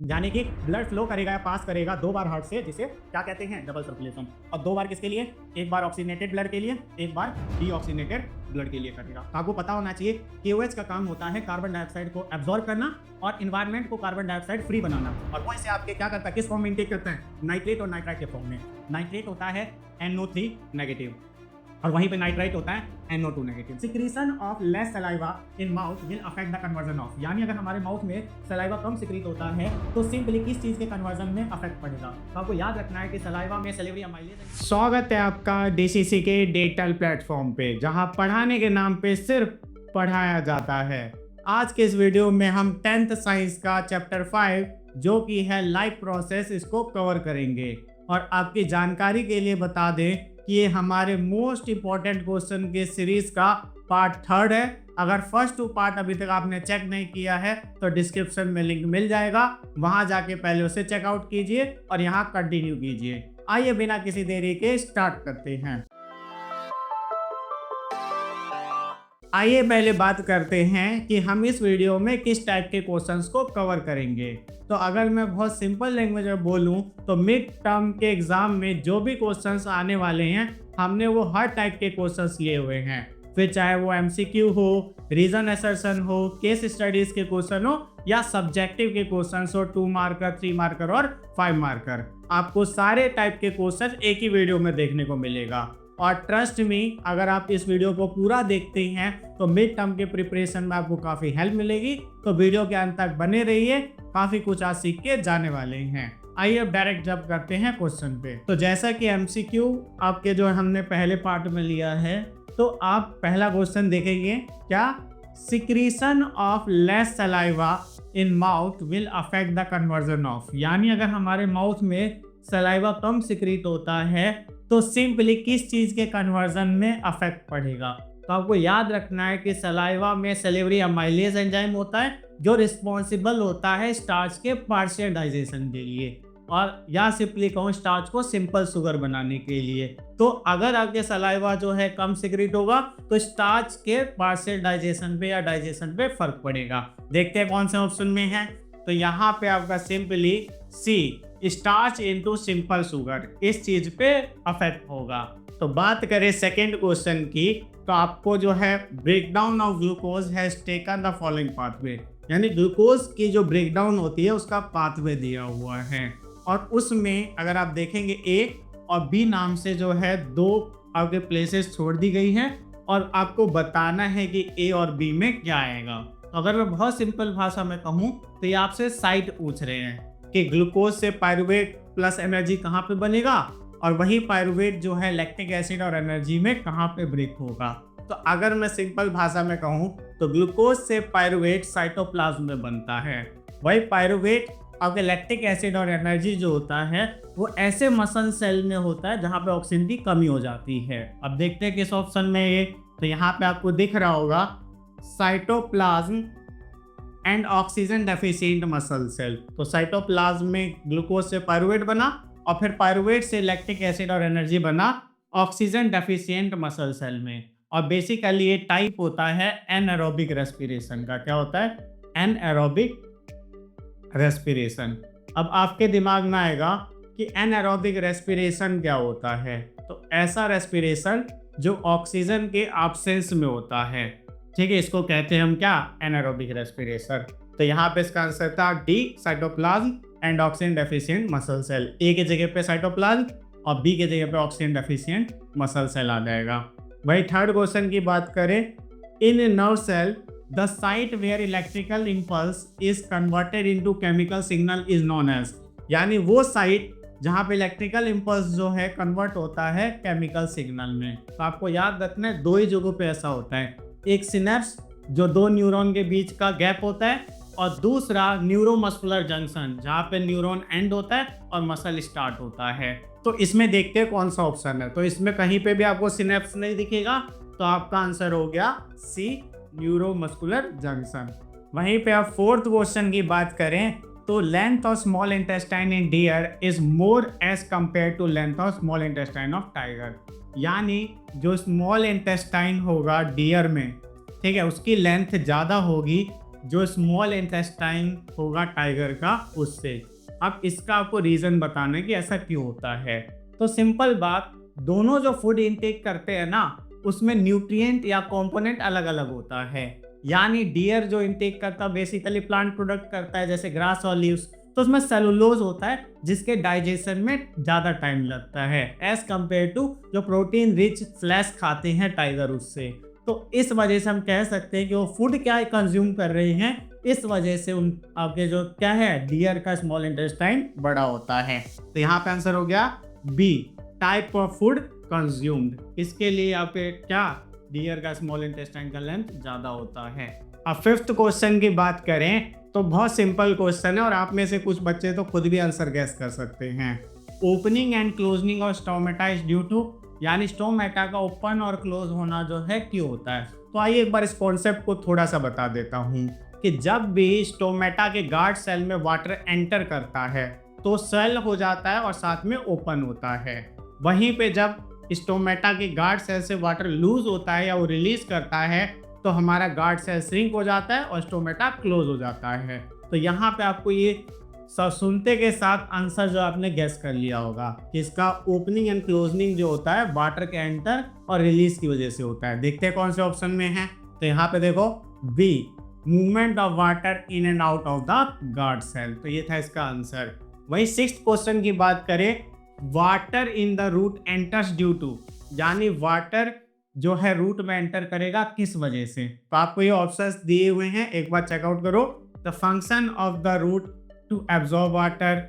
यानी कि blood flow करेगा या पास करेगा 2 बार हार्ट से, जिसे क्या कहते हैं, डबल सर्कुलेशन। और 2 बार किसके लिए? एक बार ऑक्सीजनेटेड ब्लड के लिए, एक बार डीऑक्सीजनेटेड ब्लड के लिए करेगा। तो आपको पता होना चाहिए KOH का काम होता है कार्बन डाइऑक्साइड को एब्जॉर्ब करना और इन्वायरमेंट को कार्बन डाइऑक्साइड फ्री बनाना। और वो इसे आपके क्या करता है, किस फॉर्म में इनटेक करता है? नाइट्रेट और नाइट्राइट के फॉर्म में। नाइट्रेट होता है NO3 नेगेटिव और वहीं पे नाइट्राइट होता है NO2 negative. Secretion of less saliva in mouth will affect the conversion of, यानी अगर हमारे माउथ में सलाइवा कम सिक्रीट होता है तो सिंपली किस चीज के कन्वर्जन में अफेक्ट पड़ेगा? तो आपको याद रखना है कि सलाइवा में सैलिवरी अमाइलेज। स्वागत है आपका DCC के डिजिटल प्लेटफॉर्म पे, जहां पढ़ाने के नाम पे सिर्फ पढ़ाया जाता है। आज के इस वीडियो में हम 10th साइंस का चैप्टर 5 जो कि है लाइफ प्रोसेस, इसको कवर करेंगे। और आपकी जानकारी के लिए बता दें कि ये हमारे मोस्ट इंपॉर्टेंट क्वेश्चन के सीरीज का पार्ट 3 है। अगर फर्स्ट 2 पार्ट अभी तक आपने चेक नहीं किया है तो डिस्क्रिप्शन में लिंक मिल जाएगा, वहां जाके पहले उसे चेकआउट कीजिए और यहाँ कंटिन्यू कीजिए। आइए बिना किसी देरी के स्टार्ट करते हैं। आइए पहले बात करते हैं कि हम इस वीडियो में किस टाइप के क्वेश्चंस को कवर करेंगे। तो अगर मैं बहुत सिंपल लैंग्वेज में बोलूं तो मिड टर्म के एग्जाम में जो भी क्वेश्चंस आने वाले हैं, हमने वो हर टाइप के क्वेश्चंस लिए हुए हैं। फिर चाहे वो MCQ हो, रीजन असर्शन हो, केस स्टडीज के क्वेश्चन हो या सब्जेक्टिव के क्वेश्चन हो, 2 मार्कर, 3 मार्कर और 5 मार्कर, आपको सारे टाइप के क्वेश्चन एक ही वीडियो में देखने को मिलेगा। और ट्रस्ट मी, अगर आप इस वीडियो को पूरा देखते हैं तो मिड टर्म के प्रिपरेशन में आपको काफ़ी हेल्प मिलेगी। तो वीडियो के अंत तक बने रहिए, काफ़ी कुछ आज सीख के जाने वाले हैं। आइए अब डायरेक्ट जब करते हैं क्वेश्चन पे। तो जैसा कि MCQ आपके जो हमने पहले पार्ट में लिया है, तो आप पहला क्वेश्चन देखेंगे क्या? Secretion of less saliva in mouth will affect the conversion of, यानी अगर हमारे माउथ में सलाइवा कम सिक्रीट होता है तो सिंपली किस चीज के कन्वर्जन में अफेक्ट पड़ेगा? तो आपको याद रखना है कि सलाइवा में सैलिवरी अमाइलेज एंजाइम होता है जो रिस्पॉन्सिबल होता है स्टार्च के पार्शियल डाइजेशन के लिए, और या सिंपली कहूँ स्टार्च को सिंपल शुगर बनाने के लिए। तो अगर आपके सलाइवा जो है कम सिक्रीट होगा तो स्टार्च के पार्शियल डाइजेशन पे या डाइजेशन पे फर्क पड़ेगा। देखते हैं कौन से ऑप्शन में है। तो यहाँ पे आपका simply C, starch into simple sugar, इस चीज पे अफेक्ट होगा। तो बात करें सेकेंड क्वेश्चन की, तो आपको जो है breakdown of glucose has taken the following pathway, यानी ग्लूकोज की जो ब्रेकडाउन होती है उसका पाथवे दिया हुआ है। और उसमें अगर आप देखेंगे A और B नाम से जो है 2 आपके प्लेसेस छोड़ दी गई हैं और आपको बताना है कि A और B में क्या आएगा। तो अगर मैं बहुत सिंपल भाषा में कहूँ तो ये आपसे साइड पूछ रहे हैं कि ग्लूकोज से पायरुवेट प्लस एनर्जी कहाँ पे बनेगा और वही पायरुवेट जो है लैक्टिक एसिड और एनर्जी में कहाँ पे ब्रेक होगा। तो अगर मैं सिंपल भाषा में कहूँ तो ग्लूकोज से पायरुवेट साइटोप्लाज्म में बनता है, वही पायरुवेट आपके लैक्टिक एसिड और एनर्जी जो होता है वो ऐसे मसल सेल में होता है जहाँ पे ऑक्सीजन की कमी हो जाती है। अब देखते हैं किस ऑप्शन में ये। तो यहाँ पे आपको दिख रहा होगा cytoplasm and oxygen deficient muscle cell. तो साइटोप्लाज्म में ग्लूकोज से पायरुवेट बना और फिर पायरुवेट से लैक्टिक एसिड और एनर्जी बना ऑक्सीजन डेफिशिएंट मसल सेल में। और बेसिकली ये टाइप होता है एनारोबिक रेस्पिरेशन का। क्या होता है? Anaerobic respiration. अब आपके दिमाग में आएगा कि एनारोबिक रेस्पिरेशन क्या होता है। तो ऐसा रेस्पिरेशन जो ऑक्सीजन के एब्सेंस में होता है, ठीक है, इसको कहते हैं हम क्या? Anaerobic respiration. तो यहाँ पे इसका आंसर था D, cytoplasm and oxygen deficient muscle cell. A के जगह पे साइटोप्लाज्म और B के जगह पे ऑक्सीजन डेफिशिएंट मसल सेल आ जाएगा। वही थर्ड क्वेश्चन की बात करें, in nerve cell the site where electrical impulse is converted into chemical signal is known as, यानी वो साइट जहाँ पे इलेक्ट्रिकल इम्पल्स जो है कन्वर्ट होता है केमिकल सिग्नल में। तो आपको याद रखना है 2 ही जगहों पे ऐसा होता है, एक सिनेप्स जो 2 न्यूरॉन के बीच का गैप होता है और दूसरा न्यूरोमस्कुलर जंक्शन जहाँ पे न्यूरॉन एंड होता है और मसल स्टार्ट होता है। तो इसमें देखते हैं कौन सा ऑप्शन है। तो इसमें कहीं पे भी आपको सिनेप्स नहीं दिखेगा, तो आपका आंसर हो गया C, न्यूरोमस्कुलर जंक्शन। वहीं पे आप फोर्थ क्वेश्चन की बात करें तो length of small intestine in deer is more as compare to length of small intestine of tiger, यानी जो स्मॉल इंटेस्टाइन होगा डियर में, ठीक है, उसकी लेंथ ज़्यादा होगी जो स्मॉल इंटेस्टाइन होगा टाइगर का उससे। अब इसका आपको रीजन बताना है कि ऐसा क्यों होता है। तो सिंपल बात, दोनों जो फूड इनटेक करते हैं ना, उसमें न्यूट्रिएंट या कंपोनेंट अलग अलग होता है। यानी डियर जो इनटेक करता है बेसिकली प्लांट प्रोडक्ट करता है जैसे ग्रास और लीव्स, तो उसमें सेलुलोज होता है जिसके डाइजेशन में ज़्यादा टाइम लगता है एज कम्पेयर टू जो प्रोटीन रिच फ्लैश खाते हैं टाइगर उससे। तो इस वजह से हम कह सकते हैं कि वो फूड क्या कंज्यूम कर रहे हैं, इस वजह से उन आपके जो क्या है डियर का स्मॉल इंटेस्टाइन बड़ा होता है। तो यहाँ पे आंसर हो गया B, type of food consumed. इसके लिए आपके क्या डियर का स्मॉल इंटेस्टाइन का लेंथ ज़्यादा होता है। अब फिफ्थ क्वेश्चन की बात करें तो बहुत सिंपल क्वेश्चन है और आप में से कुछ बच्चे तो खुद भी आंसर गैस कर सकते हैं। Opening and closing of stomata is due to, यानी स्टोमेटा का ओपन और क्लोज होना जो है क्यों होता है। तो आइए एक बार इस कॉन्सेप्ट को थोड़ा सा बता देता हूँ कि जब भी स्टोमेटा के गार्ड सेल में वाटर एंटर करता है तो सेल हो जाता है और साथ में ओपन होता है। वहीं पे जब स्टोमेटा के गार्ड सेल से वाटर लूज होता है या वो रिलीज करता है तो हमारा गार्ड सेल श्रिंक हो जाता है और स्टोमेटा क्लोज हो जाता है। तो यहाँ पे आपको ये सब सुनते के साथ आंसर जो आपने गेस कर लिया होगा कि इसका ओपनिंग एंड क्लोजनिंग जो होता है वाटर के एंटर और रिलीज की वजह से होता है। देखते हैं कौन से ऑप्शन में है। तो यहाँ पे देखो B, movement of water in and out of the guard cell, तो ये था इसका आंसर। वही सिक्स्थ क्वेश्चन की बात करें, water in the root enters due to, यानी वाटर जो है रूट में एंटर करेगा किस वजह से। तो आपको ये ऑप्शंस दिए हुए हैं, एक बार चेकआउट करो। The function of the root to absorb water,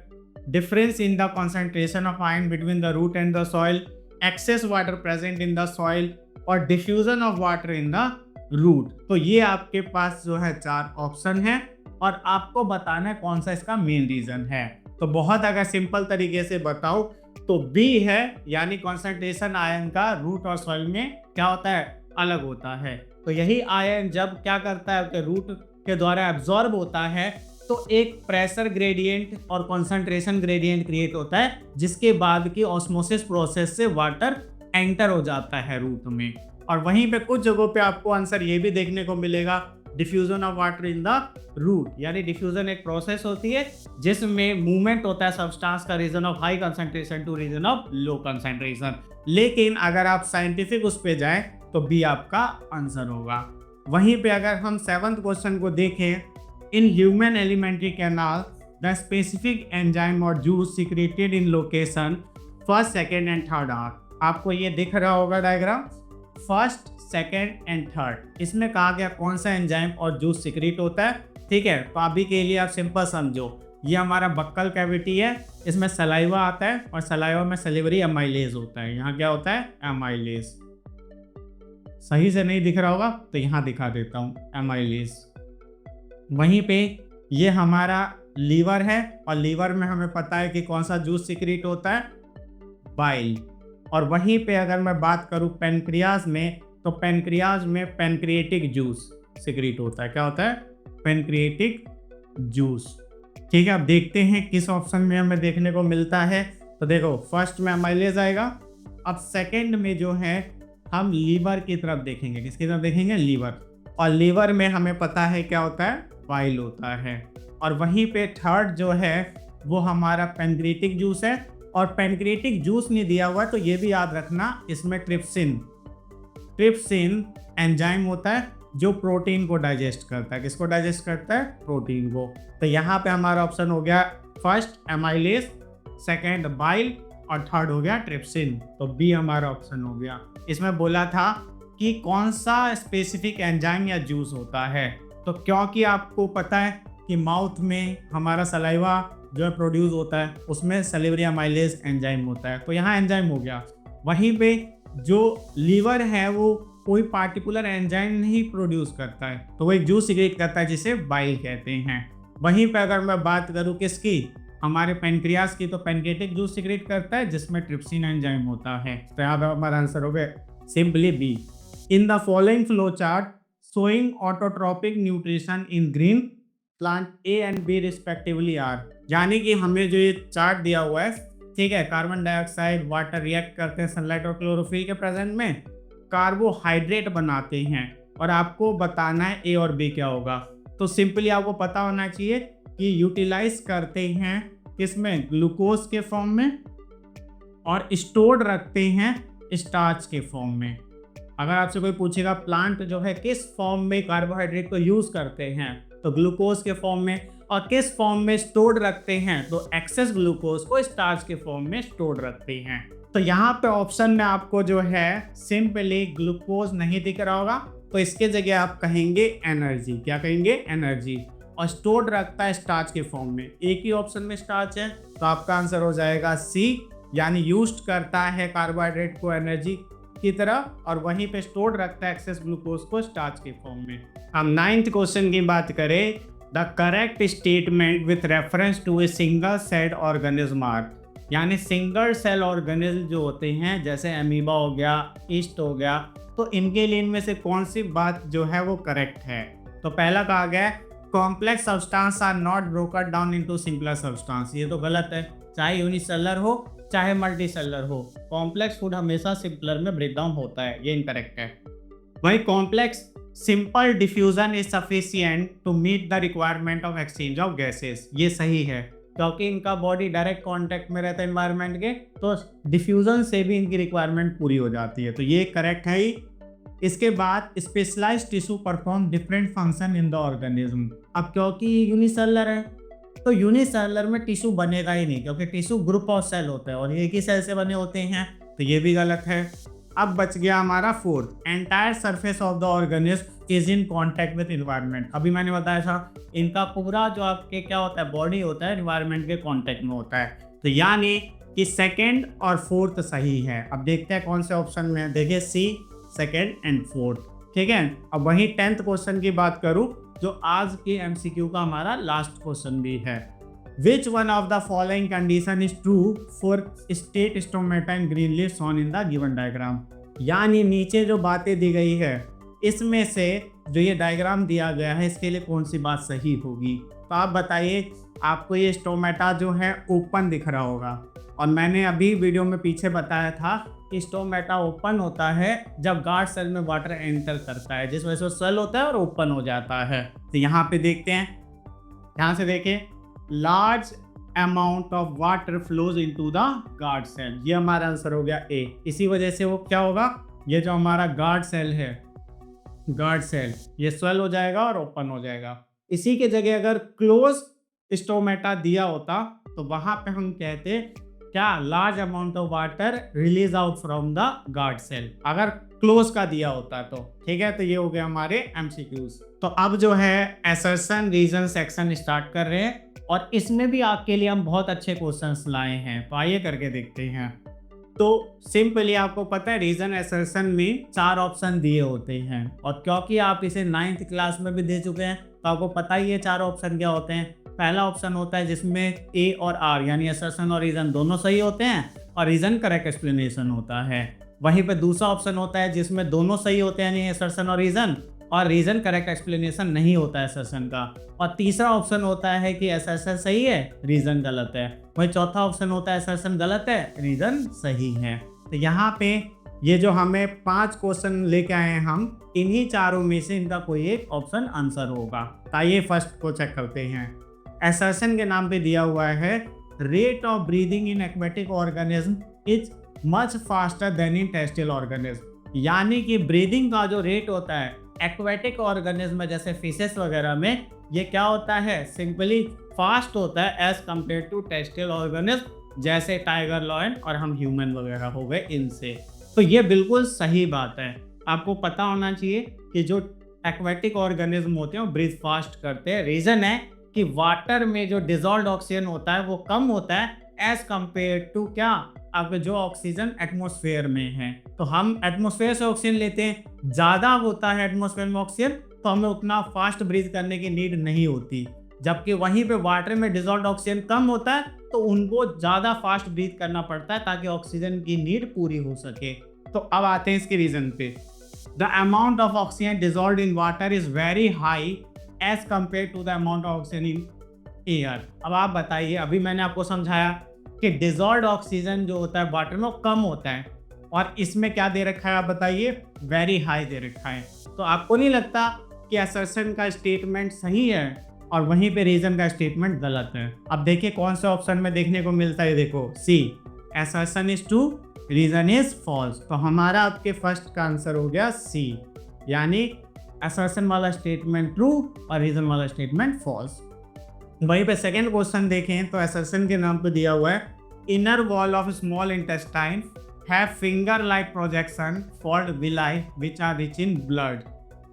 difference in the concentration of ion between the root and the soil, excess water present in the soil और diffusion of water in the root. तो ये आपके पास जो है 4 option है और आपको बताना है कौन सा इसका मेन रीजन है। तो बहुत अगर सिंपल तरीके से बताओ तो बी है, यानी कॉन्सेंट्रेशन आयन का रूट और सॉइल में क्या होता है, अलग होता है। तो यही आयन जब क्या करता है रूट के द्वारा एब्जॉर्ब होता है तो एक प्रेशर ग्रेडियंट और कॉन्सेंट्रेशन ग्रेडियंट क्रिएट होता है, जिसके बाद की ऑस्मोसिस प्रोसेस से वाटर एंटर हो जाता है रूट में। और वहीं पे कुछ जगहों पे आपको आंसर ये भी देखने को मिलेगा, diffusion of water in the root, यानी डिफ्यूजन एक प्रोसेस होती है जिसमें मूवमेंट होता है सब्सटेंस का region of high concentration to region of low concentration. लेकिन अगर आप साइंटिफिक उस पे जाएं तो बी आपका आंसर होगा। वहीं पे अगर हम 7th क्वेश्चन को देखें, in human alimentary canal the specific enzyme और juice secreted in location first, second and third are. आपको ये दिख रहा होगा diagram, first, second and third, इसमें कहा गया कौन सा एंजाइम और जूस सीक्रेट होता है। ठीक है, तो अभी के लिए आप सिंपल समझो, ये हमारा बक्कल कैविटी है, इसमें सलाइवा आता है और सलाइवा में सलिवरी एमाइलेज होता है। यहाँ क्या होता है, एमाइलेज। सही से नहीं दिख रहा होगा तो यहाँ दिखा देता हूँ, एमाइलेज। वहीं पे ये हमारा लीवर है और लीवर में हमें पता है कि कौन सा जूस सीक्रेट होता है, बाइल। और वहीं पे अगर मैं बात करूं पेनक्रियाज में, तो पेनक्रियाज में पेनक्रिएटिक जूस सीक्रेट होता है। क्या होता है, पेनक्रिएटिक जूस। ठीक है, अब देखते हैं किस ऑप्शन में हमें देखने को मिलता है। तो देखो फर्स्ट में अमाइलेज आएगा। अब सेकंड में जो है हम लीवर की तरफ देखेंगे, किसकी तरफ देखेंगे, लीवर। और लीवर में हमें पता है क्या होता है, बाइल होता है। और वहीं पे थर्ड जो है वो हमारा पेनक्रिएटिक जूस है। और पेनक्रिएटिक जूस नहीं दिया हुआ तो ये भी याद रखना, इसमें ट्रिप्सिन एंजाइम होता है जो प्रोटीन को डाइजेस्ट करता है। किसको डाइजेस्ट करता है, प्रोटीन को। तो यहाँ पे हमारा ऑप्शन हो गया फर्स्ट एमाइलेज, सेकेंड बाइल और थर्ड हो गया ट्रिप्सिन। तो बी हमारा ऑप्शन हो गया। इसमें बोला था कि कौन सा स्पेसिफिक एंजाइम या जूस होता है, तो क्योंकि आपको पता है कि माउथ में हमारा सलाइवा जो है प्रोड्यूस होता है, उसमें सलिवरी एमाइलेज एंजाइम होता है, तो यहाँ एंजाइम हो गया। वहीं पे जो लीवर है वो कोई पार्टिकुलर एंजाइम नहीं प्रोड्यूस करता है, तो वो एक जूस सीक्रेट करता है जिसे बाइल कहते हैं। वहीं पे अगर मैं बात करूँ किसकी, हमारे पेनक्रियास की, तो पेनक्रिएटिक जूस सीक्रेट करता है जिसमें ट्रिप्सिन एंजाइम होता है। तो यहाँ पे हमारा आंसर हो गया simply B. In the following flow chart showing autotrophic nutrition in green plant A and B respectively are, यानी कि हमें जो ये चार्ट दिया हुआ है, ठीक है, कार्बन डाइऑक्साइड वाटर रिएक्ट करते हैं सनलाइट और क्लोरोफिल के प्रेजेंट में, कार्बोहाइड्रेट बनाते हैं और आपको बताना है ए और बी क्या होगा। तो सिंपली आपको पता होना चाहिए कि यूटिलाइज करते हैं किसमें, ग्लूकोज के फॉर्म में, और स्टोर्ड रखते हैं स्टार्च के फॉर्म में। अगर आपसे कोई पूछेगा प्लांट जो है किस फॉर्म में कार्बोहाइड्रेट को यूज करते हैं, तो ग्लूकोज के फॉर्म में, और किस फॉर्म में स्टोर्ड रखते हैं, तो एक्सेस ग्लूकोज को स्टार्च के फॉर्म में स्टोर्ड रखते हैं। तो यहाँ पे ऑप्शन में आपको जो है सिंपली ग्लूकोज नहीं दिख रहा होगा, तो इसके जगह आप कहेंगे एनर्जी। क्या कहेंगे, एनर्जी। और स्टोर्ड रखता है स्टार्च के फॉर्म में, एक ही ऑप्शन में स्टार्च है, तो आपका आंसर हो जाएगा सी, यानी यूज करता है कार्बोहाइड्रेट को एनर्जी की तरह, और वहीं पे स्टोर्ड रखता है एक्सेस ग्लूकोज को स्टार्च के फॉर्म में। हम 9th क्वेश्चन की बात करें, the correct statement with reference to a single cell organism are, यानी सिंगल सेल ऑर्गेनिज्म जो होते हैं जैसे अमीबा हो गया, ईस्ट हो गया, तो इनके लिए इनमें से कौन सी बात जो है वो करेक्ट है। तो पहला कहा गया है complex substance are not broken down into simpler substance, ये तो गलत है। चाहे यूनिसेलुलर हो चाहे मल्टीसेलुलर हो, कॉम्प्लेक्स फूड हमेशा सिंपलर में ब्रेक डाउन होता है, ये इनकरेक्ट है। वही complex simple diffusion is sufficient to meet the requirement of exchange of gases, ये सही है, क्योंकि इनका बॉडी डायरेक्ट कांटेक्ट में रहता है एनवायरनमेंट के, तो डिफ्यूजन से भी इनकी रिक्वायरमेंट पूरी हो जाती है, तो ये करेक्ट है ही। इसके बाद specialised tissue perform different function in the organism, अब क्योंकि यूनिसेलुलर है तो यूनिसेलुलर में टिश्यू बनेगा ही नहीं, क्योंकि टिश्यू ग्रुप ऑफ सेल होता है और एक ही सेल से बने होते हैं, तो ये भी गलत है। अब बच गया हमारा fourth, entire surface of the organism is in contact with environment. अभी मैंने बताया था इनका पूरा जो आपके क्या होता है बॉडी होता है एनवायरनमेंट के कांटेक्ट में होता है, तो यानी कि सेकंड और फोर्थ सही है। अब देखते हैं कौन से ऑप्शन में है, देखिए सी, सेकंड एंड फोर्थ, ठीक है। अब वही 10th क्वेश्चन की बात करूं जो आज के MCQ का हमारा लास्ट क्वेश्चन भी है, Which one of the following condition is true for state stomata and green leaf shown in the given diagram? यानी नीचे जो बातें दी गई है इसमें से जो ये डायग्राम दिया गया है इसके लिए कौन सी बात सही होगी। तो आप बताइए, आपको ये स्टोमेटा जो है ओपन दिख रहा होगा, और मैंने अभी वीडियो में पीछे बताया था कि स्टोमेटा ओपन होता है जब गार्ड सेल में वाटर एंटर करता है, जिस वजह से सेल होता है और ओपन हो जाता है। तो यहाँ पे देखते हैं, ध्यान से देखिए, large amount of water flows into the guard cell, ये हमारा आंसर हो गया ए। इसी वजह से वो क्या होगा, ये जो हमारा गार्ड सेल है, गार्ड सेल ये स्वेल हो जाएगा और ओपन हो जाएगा। इसी के जगह अगर क्लोज स्टोमेटा दिया होता तो वहां पे हम कहते क्या, large amount of water release out from the guard cell, अगर क्लोज का दिया होता तो, ठीक है। तो ये हो गया हमारे MCQs। तो अब जो है असर्शन रीजन सेक्शन स्टार्ट कर रहे हैं, और इसमें भी आपके लिए हम बहुत अच्छे क्वेश्चंस लाए हैं, तो आइए करके देखते हैं। तो सिंपली आपको पता है रीजन असर्शन में 4 ऑप्शन दिए होते हैं, और क्योंकि आप इसे 9th क्लास में भी दे चुके हैं तो आपको पता ही है 4 ऑप्शन क्या होते हैं। पहला ऑप्शन होता है जिसमें ए और आर यानी असर्शन और रीजन दोनों सही होते हैं, और रीजन करेक्ट एक्सप्लेनेशन होता है। वहीं पे दूसरा ऑप्शन होता है जिसमें दोनों सही होते हैं यानी असर्शन और रीजन करेक्ट एक्सप्लेनेशन नहीं होता है असर्शन का। और तीसरा ऑप्शन होता है कि असर्शन सही है, रीजन गलत है। वही चौथा ऑप्शन होता है असर्शन गलत है, रीजन सही है। तो यहाँ पे ये जो हमें 5 क्वेश्चन लेके आए हैं हम, इन्हीं चारों में से इनका कोई एक ऑप्शन आंसर होगा। तो आइए फर्स्ट को चेक करते हैं। असर्शन के नाम पे दिया हुआ है rate of breathing in aquatic organism is much faster then in terrestrial organism, यानी कि ब्रीदिंग का जो रेट होता है एक्वेटिक ऑर्गेनिज्म जैसे फिशेस वगैरह में ये क्या होता है, सिंपली फास्ट होता है as compare to terrestrial organism जैसे टाइगर लॉयन और हम ह्यूमन वगैरह हो गए इनसे। तो ये बिल्कुल सही बात है, आपको पता होना चाहिए कि जो एक्वेटिक ऑर्गेनिज्म होते हैं वो ब्रीथ फास्ट करते हैं। रीजन है कि वाटर में जो डिजॉल्व्ड ऑक्सीजन होता है वो कम होता है एज कंपेयर टू क्या, आपके जो ऑक्सीजन एटमॉस्फेयर में है। तो हम एटमॉस्फेयर से ऑक्सीजन लेते हैं, ज़्यादा होता है एटमॉस्फेयर में ऑक्सीजन तो हमें उतना फास्ट ब्रीथ करने की नीड नहीं होती, जबकि वहीं पे वाटर में डिजॉल्व्ड ऑक्सीजन कम होता है तो उनको ज़्यादा फास्ट ब्रीथ करना पड़ता है ताकि ऑक्सीजन की नीड पूरी हो सके। तो अब आते हैं इसके रीजन पे। The amount of oxygen dissolved in water is very high as compare to the amount of oxygen in air. अब आप बताइए, अभी मैंने आपको समझाया कि डिजॉल्व्ड ऑक्सीजन जो होता है वाटर में वो कम होता है, और इसमें क्या दे रखा है आप बताइए, वेरी हाई दे रखा है। तो आपको नहीं लगता कि असर्शन का स्टेटमेंट सही है और वहीं पे रीजन का स्टेटमेंट गलत है। अब देखिए कौन से ऑप्शन में देखने को मिलता है, देखो C, assertion is true, reason is false. तो हमारा आपके फर्स्ट का आंसर हो गया सी, यानी असर्शन वाला स्टेटमेंट ट्रू और रीजन वाला स्टेटमेंट फॉल्स। वहीं पे सेकेंड क्वेश्चन देखें तो असर्शन के नाम पे दिया हुआ है inner wall of small intestine have finger like projection called villi which are rich in blood.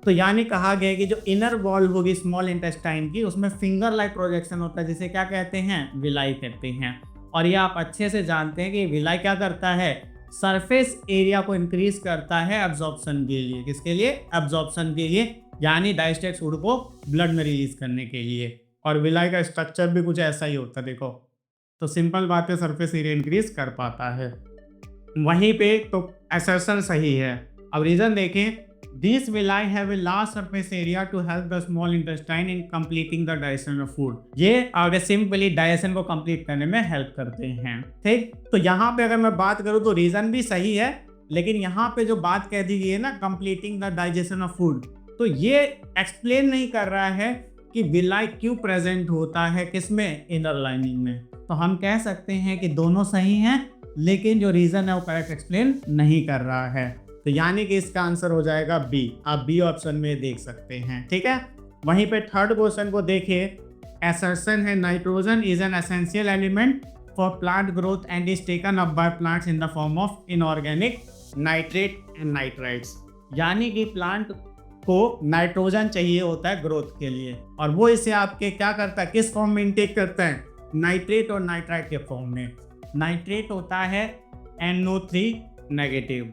तो यानी कहा गया कि जो इनर वॉल होगी स्मॉल इंटेस्टाइन की, उसमें फिंगर लाइक प्रोजेक्शन होता है, जिसे क्या कहते हैं, विलाई कहते हैं। और ये आप अच्छे से जानते हैं कि विलाई क्या करता है, सरफेस एरिया को इंक्रीज करता है एब्जॉर्प्शन के लिए। किसके लिए, एब्जॉर्प्शन के लिए, यानी डाइजेस्टेड फूड को ब्लड में रिलीज करने के लिए। और विलाई का स्ट्रक्चर भी कुछ ऐसा ही होता है, देखो। तो सिंपल बात है, सरफेस एरिया इंक्रीज कर पाता है। वहीं पे तो असर्शन सही है। अब रीजन देखें, this villi have a large surface area to help the small intestine in completing the digestion of food. ये आगे सिंपली डाइजेशन को कंप्लीट करने में हेल्प करते हैं, ठीक। तो यहाँ पे अगर मैं बात करूँ तो रीजन भी सही है, लेकिन यहाँ पे जो बात कह दी गई है ना, completing the digestion of food, तो ये एक्सप्लेन नहीं कर रहा है कि विलाई क्यों प्रेजेंट होता है किसमें, इनर लाइनिंग में। तो हम कह सकते हैं कि दोनों सही हैं, लेकिन जो रीजन है वो करेक्ट एक्सप्लेन नहीं कर रहा है। तो यानी कि इसका आंसर हो जाएगा बी। आप बी ऑप्शन में देख सकते हैं, ठीक है। वहीं पे थर्ड क्वेश्चन को देखिए, असर्शन है nitrogen is an essential element for plant growth and is taken up by plants in the form of inorganic nitrate and nitrites. यानी कि प्लांट को नाइट्रोजन चाहिए होता है ग्रोथ के लिए, और वो इसे आपके क्या करता है, किस फॉर्म में इनटेक करता है, नाइट्रेट और नाइट्राइट के फॉर्म में। नाइट्रेट होता है NO3 नेगेटिव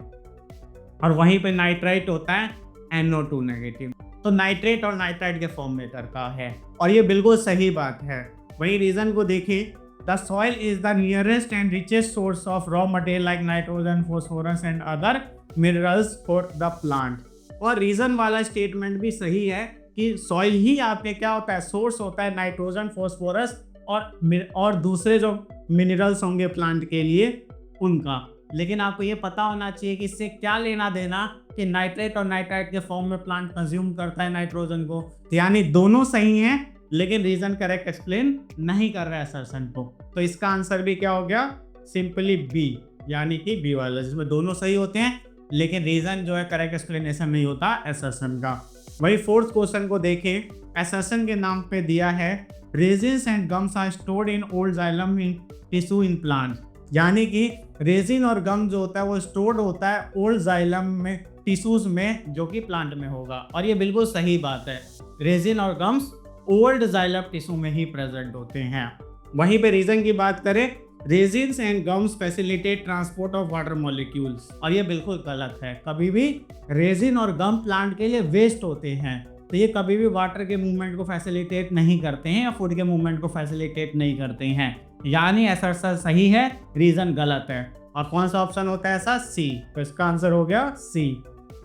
और वहीं पे नाइट्राइट होता है NO2 नेगेटिव। तो नाइट्रेट और नाइट्राइट के फॉर्म में करता है, और ये बिल्कुल सही बात है। वही रीजन को देखिए, the soil is the nearest and richest source of raw material like nitrogen, phosphorus and other minerals for the plant. और रीजन वाला स्टेटमेंट भी सही है कि सॉइल ही आपके क्या होता है, सोर्स होता है नाइट्रोजन, फॉस्फोरस और दूसरे जो मिनरल्स होंगे प्लांट के लिए उनका। लेकिन आपको ये पता होना चाहिए कि इससे क्या लेना देना कि नाइट्रेट और नाइट्राइट के फॉर्म में प्लांट कंज्यूम करता है नाइट्रोजन को। तो यानी दोनों सही हैं, लेकिन रीजन करेक्ट एक्सप्लेन नहीं कर रहा है असर्शन को। तो इसका आंसर भी क्या हो गया, सिंपली बी, यानी कि बी वाला, जिसमें दोनों सही होते हैं लेकिन रीजन जो है करेक्ट एक्सप्लेनेशन नहीं होता असर्शन का। वही फोर्थ क्वेश्चन को देखें, असर्शन के नाम पे दिया है resins and gums are stored in old xylem in tissue in plant. यानी कि रेजिन और गम जो होता है वो स्टोर्ड होता है ओल्ड जाइलम में, टिश्यूज में, जो कि प्लांट में होगा। और ये बिल्कुल सही बात है, रेजिन और गम्स ओल्ड जाइलम टिश्यू में ही प्रेजेंट होते हैं। वहीं पे रीजन की बात करें, resins and gums facilitate transport of water molecules. और ये बिल्कुल गलत है, कभी भी रेजिन और गम प्लांट के लिए वेस्ट होते हैं, तो ये कभी भी वाटर के मूवमेंट को फैसिलिटेट नहीं करते हैं या फूड के मूवमेंट को फैसिलिटेट नहीं करते हैं। यानी असर्शन सही है, रीजन गलत है। और कौन सा ऑप्शन होता है ऐसा, सी। तो इसका आंसर हो गया सी,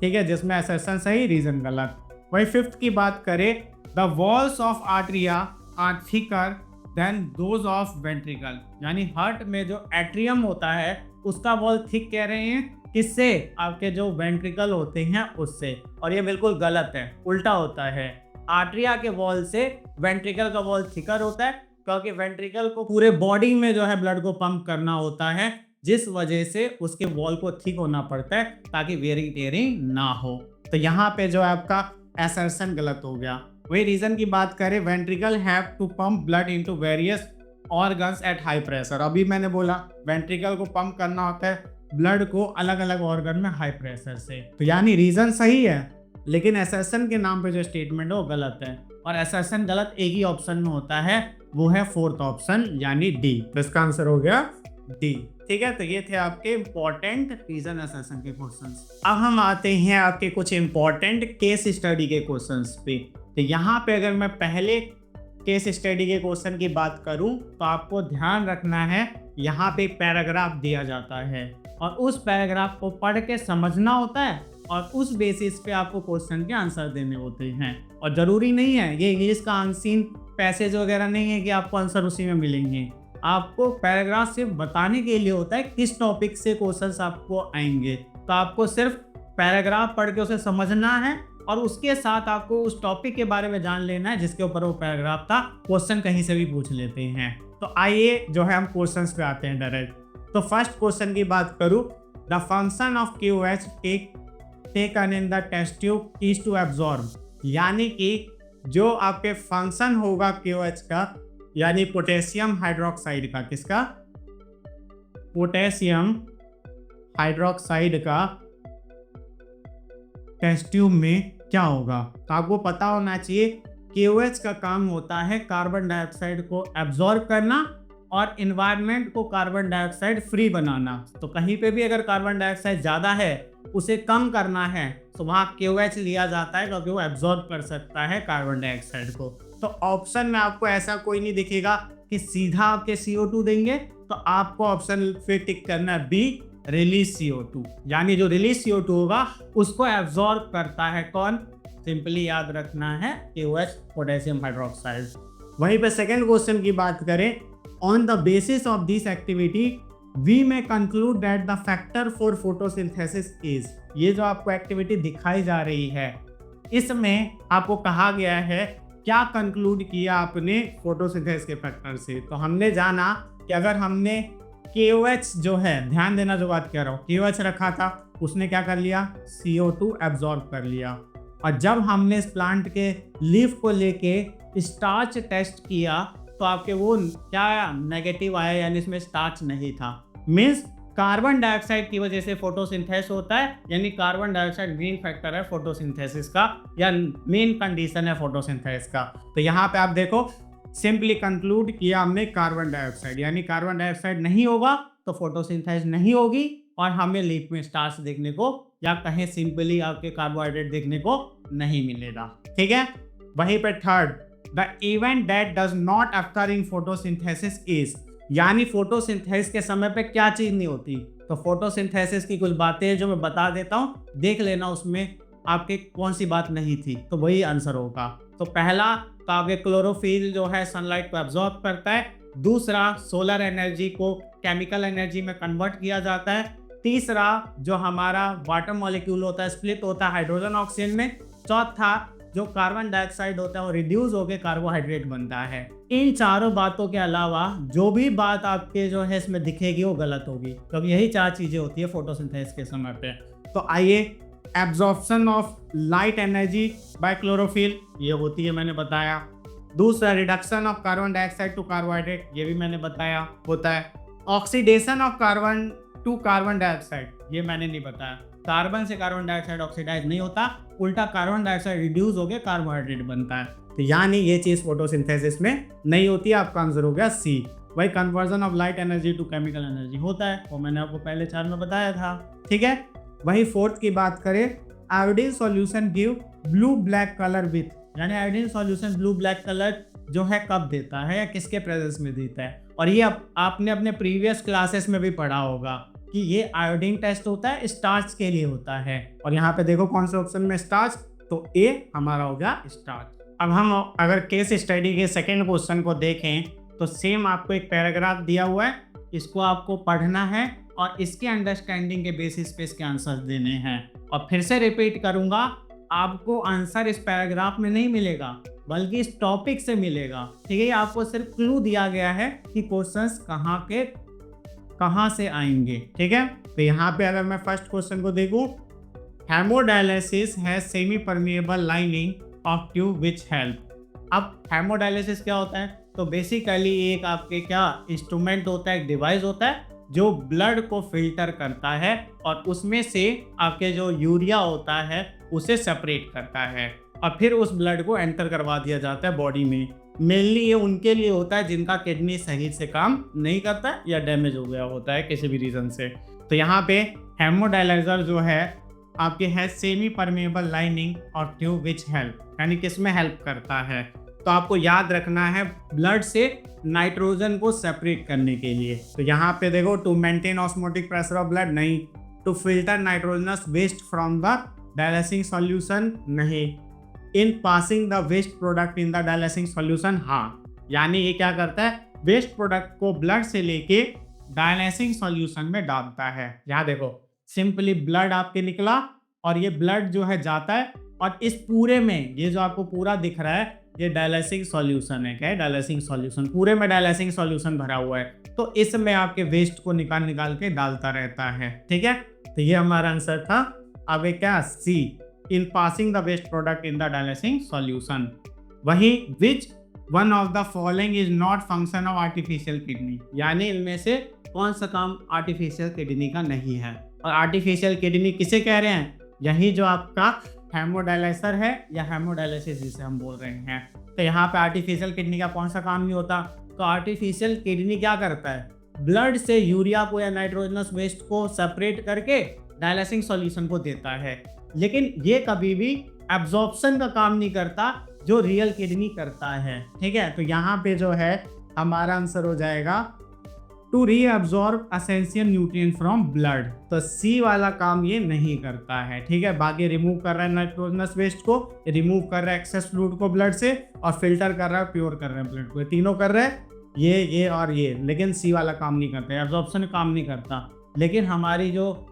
ठीक है, जिसमें असर्शन सही, रीजन गलत। वही फिफ्थ की बात करें, the walls of atria are thicker than those of ventricle. यानी हार्ट में जो एट्रियम होता है उसका वॉल थिक कह रहे हैं, किससे, आपके जो वेंट्रिकल होते हैं उससे। और ये बिल्कुल गलत है, उल्टा होता है। आर्टरिया के वॉल से वेंट्रिकल का वॉल थिकर होता है, क्योंकि वेंट्रिकल को पूरे बॉडी में जो है ब्लड को पंप करना होता है, जिस वजह से उसके वॉल को थिक होना पड़ता है ताकि वेयरिंग टेयरिंग ना हो। तो यहाँ पे जो है आपका असर्शन गलत हो गया। वही रीजन की बात करें, ventricle have to pump blood into various organs at high pressure. अभी मैंने बोला वेंट्रिकल को पंप करना होता है ब्लड को अलग अलग ऑर्गन में हाई प्रेशर से। तो यानी रीजन सही है, लेकिन असर्शन के नाम पे जो स्टेटमेंट है वो गलत है। और असर्शन गलत एक ही ऑप्शन में होता है, वो है फोर्थ ऑप्शन यानी डी। तो इसका आंसर हो गया डी, ठीक है। तो ये थे आपके इंपॉर्टेंट रीजन असर्शन के क्वेश्चंस। अब हम आते हैं आपके कुछ इंपॉर्टेंट केस स्टडी के क्वेश्चंस पे। तो यहाँ पे अगर मैं पहले केस स्टडी के क्वेश्चन की बात करूं तो आपको ध्यान रखना है, यहाँ पे पैराग्राफ दिया जाता है और उस पैराग्राफ को पढ़ के समझना होता है और उस बेसिस पे आपको क्वेश्चन के आंसर देने होते हैं। और ज़रूरी नहीं है ये इंग्लिश का अनसीन पैसेज वगैरह नहीं है कि आपको आंसर उसी में मिलेंगे। आपको पैराग्राफ सिर्फ बताने के लिए होता है किस टॉपिक से क्वेश्चंस आपको आएंगे। तो आपको सिर्फ पैराग्राफ पढ़ के उसे समझना है और उसके साथ आपको उस टॉपिक के बारे में जान लेना है जिसके ऊपर वो पैराग्राफ था। क्वेश्चन कहीं से भी पूछ लेते हैं। तो आइए जो है हम क्वेश्चंस पे आते हैं डायरेक्ट। तो फर्स्ट क्वेश्चन की बात करूं, the function of QH taken in the test tube is to absorb, यानी कि जो आपके फंक्शन होगा QH का, यानी पोटेशियम हाइड्रोक्साइड का, किसका, पोटेशियम हाइड्रोक्साइड का टेस्ट ट्यूब में क्या होगा। तो आपको पता होना चाहिए KOH का काम होता है कार्बन डाइऑक्साइड को एब्जॉर्ब करना और इन्वायरमेंट को कार्बन डाइऑक्साइड फ्री बनाना। तो कहीं पे भी अगर कार्बन डाइऑक्साइड ज़्यादा है, उसे कम करना है, तो वहाँ KOH लिया जाता है क्योंकि वो एब्जॉर्ब कर सकता है कार्बन डाइऑक्साइड को। तो ऑप्शन में आपको ऐसा कोई नहीं दिखेगा कि सीधा आपके CO2 देंगे, तो आपको ऑप्शन फिर टिक करना है बी, रिलीज CO2, यानी जो रिलीज CO2 होगा उसको एब्जॉर्ब करता है कौन, सिंपली याद रखना है KOH, पोटेशियम हाइड्रोक्साइड। वहीं पे सेकेंड क्वेश्चन की बात करें, on the basis of this activity we may conclude that the factor for photosynthesis is, ये जो आपको एक्टिविटी दिखाई जा रही है इसमें आपको कहा गया है, क्या कंक्लूड किया आपने फोटोसिंथेसिस के फैक्टर से। तो हमने जाना कि अगर हमने KOH जो है, ध्यान देना जो बात कह रहा हूँ, KOH रखा था, उसने क्या कर लिया, CO2 एब्जॉर्ब कर लिया। और जब हमने इस प्लांट के लीफ को लेके स्टार्च टेस्ट किया तो आपके वो क्या नेगेटिव आया, यानी इसमें स्टार्च नहीं था। मीन्स कार्बन डाइऑक्साइड की वजह से फोटोसिंथेसिस होता है, यानी कार्बन डाइऑक्साइड मेन फैक्टर है फोटोसिंथेसिस का, या मेन कंडीशन है फोटोसिंथेसिस का। तो यहाँ पे आप देखो, सिंपली कंक्लूड किया हमने कार्बन डाइऑक्साइड, यानी कार्बन डाइऑक्साइड नहीं होगा तो फोटोसिंथेसिस नहीं होगी और हमें लीफ में स्टार्च देखने को, या कहीं सिंपली आपके कार्बोहाइड्रेट देखने को नहीं मिलेगा। ठीक है। वहीं पे third, the event that does not occur in photosynthesis is, यानी फोटोसिंथेसिस के समय पे क्या चीज नहीं होती। तो फोटोसिंथेसिस की कुछ बातें जो मैं बता देता हूँ, देख लेना उसमें आपके कौन सी बात नहीं थी, तो वही आंसर होगा। तो पहला तो आपके क्लोरोफिल जो है सनलाइट को एब्जॉर्ब करता है। दूसरा, सोलर एनर्जी को केमिकल एनर्जी में कन्वर्ट किया जाता है। तीसरा, जो हमारा वाटर मॉलिक्यूल होता है स्प्लिट होता है हाइड्रोजन ऑक्सीजन में। चौथा, जो कार्बन डाइऑक्साइड होता है वो रिड्यूस होकर कार्बोहाइड्रेट बनता है। इन चारों बातों के अलावा जो भी बात आपके जो है इसमें दिखेगी वो गलत होगी, क्योंकि यही चार चीजें होती है फोटोसिंथेसिस के समय पे। तो आइए, absorption of light energy by chlorophyll, ये होती है, मैंने बताया। दूसरा, reduction of carbon dioxide to carbohydrate, ये भी मैंने बताया होता है। Oxidation of carbon to carbon dioxide, ये मैंने नहीं बताया। कार्बन से कार्बन डाइऑक्साइड ऑक्सीडाइज नहीं होता, उल्टा कार्बन डाइऑक्साइड रिड्यूस हो गया कार्बोहाइड्रेट बनता है। तो यानी ये चीज फोटोसिंथेसिस में नहीं होती है। आपका आंसर हो गया सी। वही conversion of light energy to chemical energy होता है, वो मैंने आपको पहले चार में बताया था। ठीक है। वही फोर्थ की बात करें, iodine solution give blue black colour with, यानी iodine solution blue black colour जो है कब देता है या किसके प्रेजेंस में देता है। और ये आपने अपने प्रीवियस क्लासेस में भी पढ़ा होगा कि ये आयोडीन टेस्ट होता है, स्टार्च के लिए होता है। और यहाँ पे देखो कौन से ऑप्शन में स्टार्च, तो ए हमारा हो गया स्टार्च। अब हम अगर केस स्टडी के सेकेंड क्वेश्चन को देखें तो सेम आपको एक पैराग्राफ दिया हुआ है, इसको आपको पढ़ना है और इसके अंडरस्टैंडिंग के बेसिस पे इसके आंसर देने हैं। और फिर से रिपीट करूंगा, आपको आंसर इस पैराग्राफ में नहीं मिलेगा बल्कि इस टॉपिक से मिलेगा। ठीक है। आपको सिर्फ क्लू दिया गया है कि क्वेश्चंस कहाँ से आएंगे। ठीक है। तो यहाँ पे अगर मैं फर्स्ट क्वेश्चन को देखूं, हेमोडायलिसिस है semi permeable lining of tube which help. अब हेमोडायलिसिस क्या होता है, तो बेसिकली एक आपके क्या इंस्ट्रूमेंट होता है, एक डिवाइस होता है जो ब्लड को फिल्टर करता है और उसमें से आपके जो यूरिया होता है उसे सेपरेट करता है और फिर उस ब्लड को एंटर करवा दिया जाता है बॉडी में। मेनली ये उनके लिए होता है जिनका किडनी सही से काम नहीं करता या डैमेज हो गया होता है किसी भी रीज़न से। तो यहाँ पे हेमोडायलाइजर जो है आपके है सेमी परमेबल लाइनिंग और ट्यूब विच हेल्प, यानी किसमें हेल्प करता है। तो आपको याद रखना है ब्लड से नाइट्रोजन को सेपरेट करने के लिए। तो यहाँ पे देखो, to maintain osmotic pressure of blood नहीं, to filter nitrogenous waste from the dialysing solution नहीं, in passing the waste product in the dialysing solution हाँ। यानी ये क्या करता है, वेस्ट प्रोडक्ट को ब्लड से लेके डायलिसिंग सॉल्यूशन में डालता है। यहाँ देखो, सिंपली ब्लड आपके निकला और ये ब्लड जो है जाता है और इस पूरे में ये जो आपको पूरा दिख रहा है ये डायलिसिंग सॉल्यूशन है। क्या है? Dialysing solution. पूरे में डायलिसिंग सॉल्यूशन भरा हुआ है, तो इसमें आपके वेस्ट को निकाल निकाल के डालता रहता है। ठीक है, तो ये हमारा आंसर था। अब क्या? C, in passing the waste product in the dialysing solution. वही which one of the following is not function of artificial kidney, यानी इनमें से कौन सा काम आर्टिफिशियल किडनी का नहीं है। और आर्टिफिशियल किडनी किसे कह रहे हैं? यही जो आपका हेमोडायलाइसर है या हेमोडायलिसिस जिसे हम बोल रहे हैं। तो यहाँ पे आर्टिफिशियल किडनी का कौन सा काम नहीं होता? तो आर्टिफिशियल किडनी क्या करता है? ब्लड से यूरिया को या नाइट्रोजनस वेस्ट को सेपरेट करके डायलिसिंग सॉल्यूशन को देता है, लेकिन ये कभी भी एब्जॉर्प्शन का काम नहीं करता जो रियल किडनी करता है। ठीक है, तो यहाँ पे जो है हमारा आंसर हो जाएगा to reabsorb essential nutrient from blood. तो सी वाला काम ये नहीं करता है। ठीक है, बाकी रिमूव कर रहा है नाइट्रोजनस वेस्ट को, रिमूव कर रहा है एक्सेस फ्लूइड को ब्लड से, और फिल्टर कर रहा है, प्योर कर रहा है ब्लड को। तीनों कर रहे हैं, ये और ये, लेकिन सी वाला काम नहीं करता है, एब्जॉर्प्शन काम नहीं करता। लेकिन हमारी जो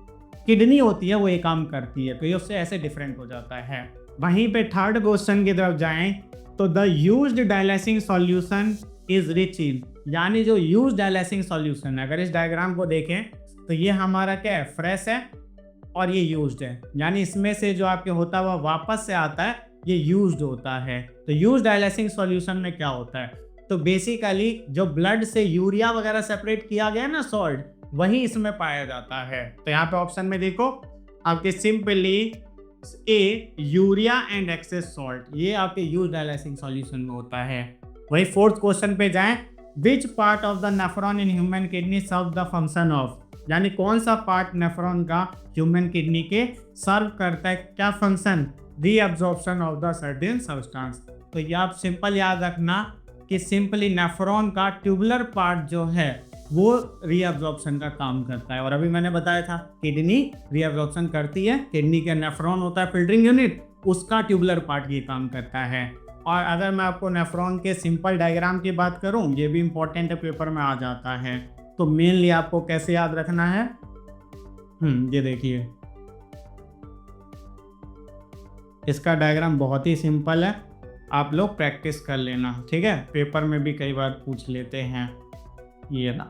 किडनी होती है वो ये काम करती है, तो ये उससे ऐसे डिफरेंट हो जाता है। वहीं पे थर्ड क्वेश्चन की तरफ जाएं तो the used dialysing solution is rich in, यानी जो यूज डायलिसिंग सॉल्यूशन है, अगर इस डायग्राम को देखें तो ये हमारा क्या है? फ्रेश है और ये यूज्ड है, यानी इसमें से जो आपके होता है वह वापस से आता है, ये यूज्ड होता है। तो यूज डायलिसिंग सॉल्यूशन में क्या होता है? तो बेसिकली जो ब्लड से यूरिया वगैरह सेपरेट किया गया ना, सॉल्ट, वही इसमें पाया जाता है। तो यहाँ पे ऑप्शन में देखो आपके simply a urea and excess salt, ये आपके यूज डायलिसिंग सॉल्यूशन में होता है। वही फोर्थ क्वेश्चन पे जाएं, which part of the nephron in human kidney serve the function of, यानी कौन सा पार्ट नेफ्रॉन का ह्यूमन किडनी के सर्व करता है क्या function? Reabsorption of the certain substance. तो ये आप सिंपल याद रखना कि सिंपली नेफ्रॉन का ट्यूबुलर पार्ट जो है वो रीअब्जॉर्प्शन का काम करता है। और अभी मैंने बताया था किडनी रीअब्जॉर्प्शन करती है, किडनी का नेफ्रॉन होता है फिल्टरिंग यूनिट, उसका ट्यूबुलर पार्ट ये काम करता है। और अगर मैं आपको नेफ्रॉन के सिंपल डायग्राम की बात करूं, ये भी इंपॉर्टेंट पेपर में आ जाता है, तो मेनली आपको कैसे याद रखना है? ये देखिए, इसका डायग्राम बहुत ही सिंपल है, आप लोग प्रैक्टिस कर लेना। ठीक है, पेपर में भी कई बार पूछ लेते हैं ये ना।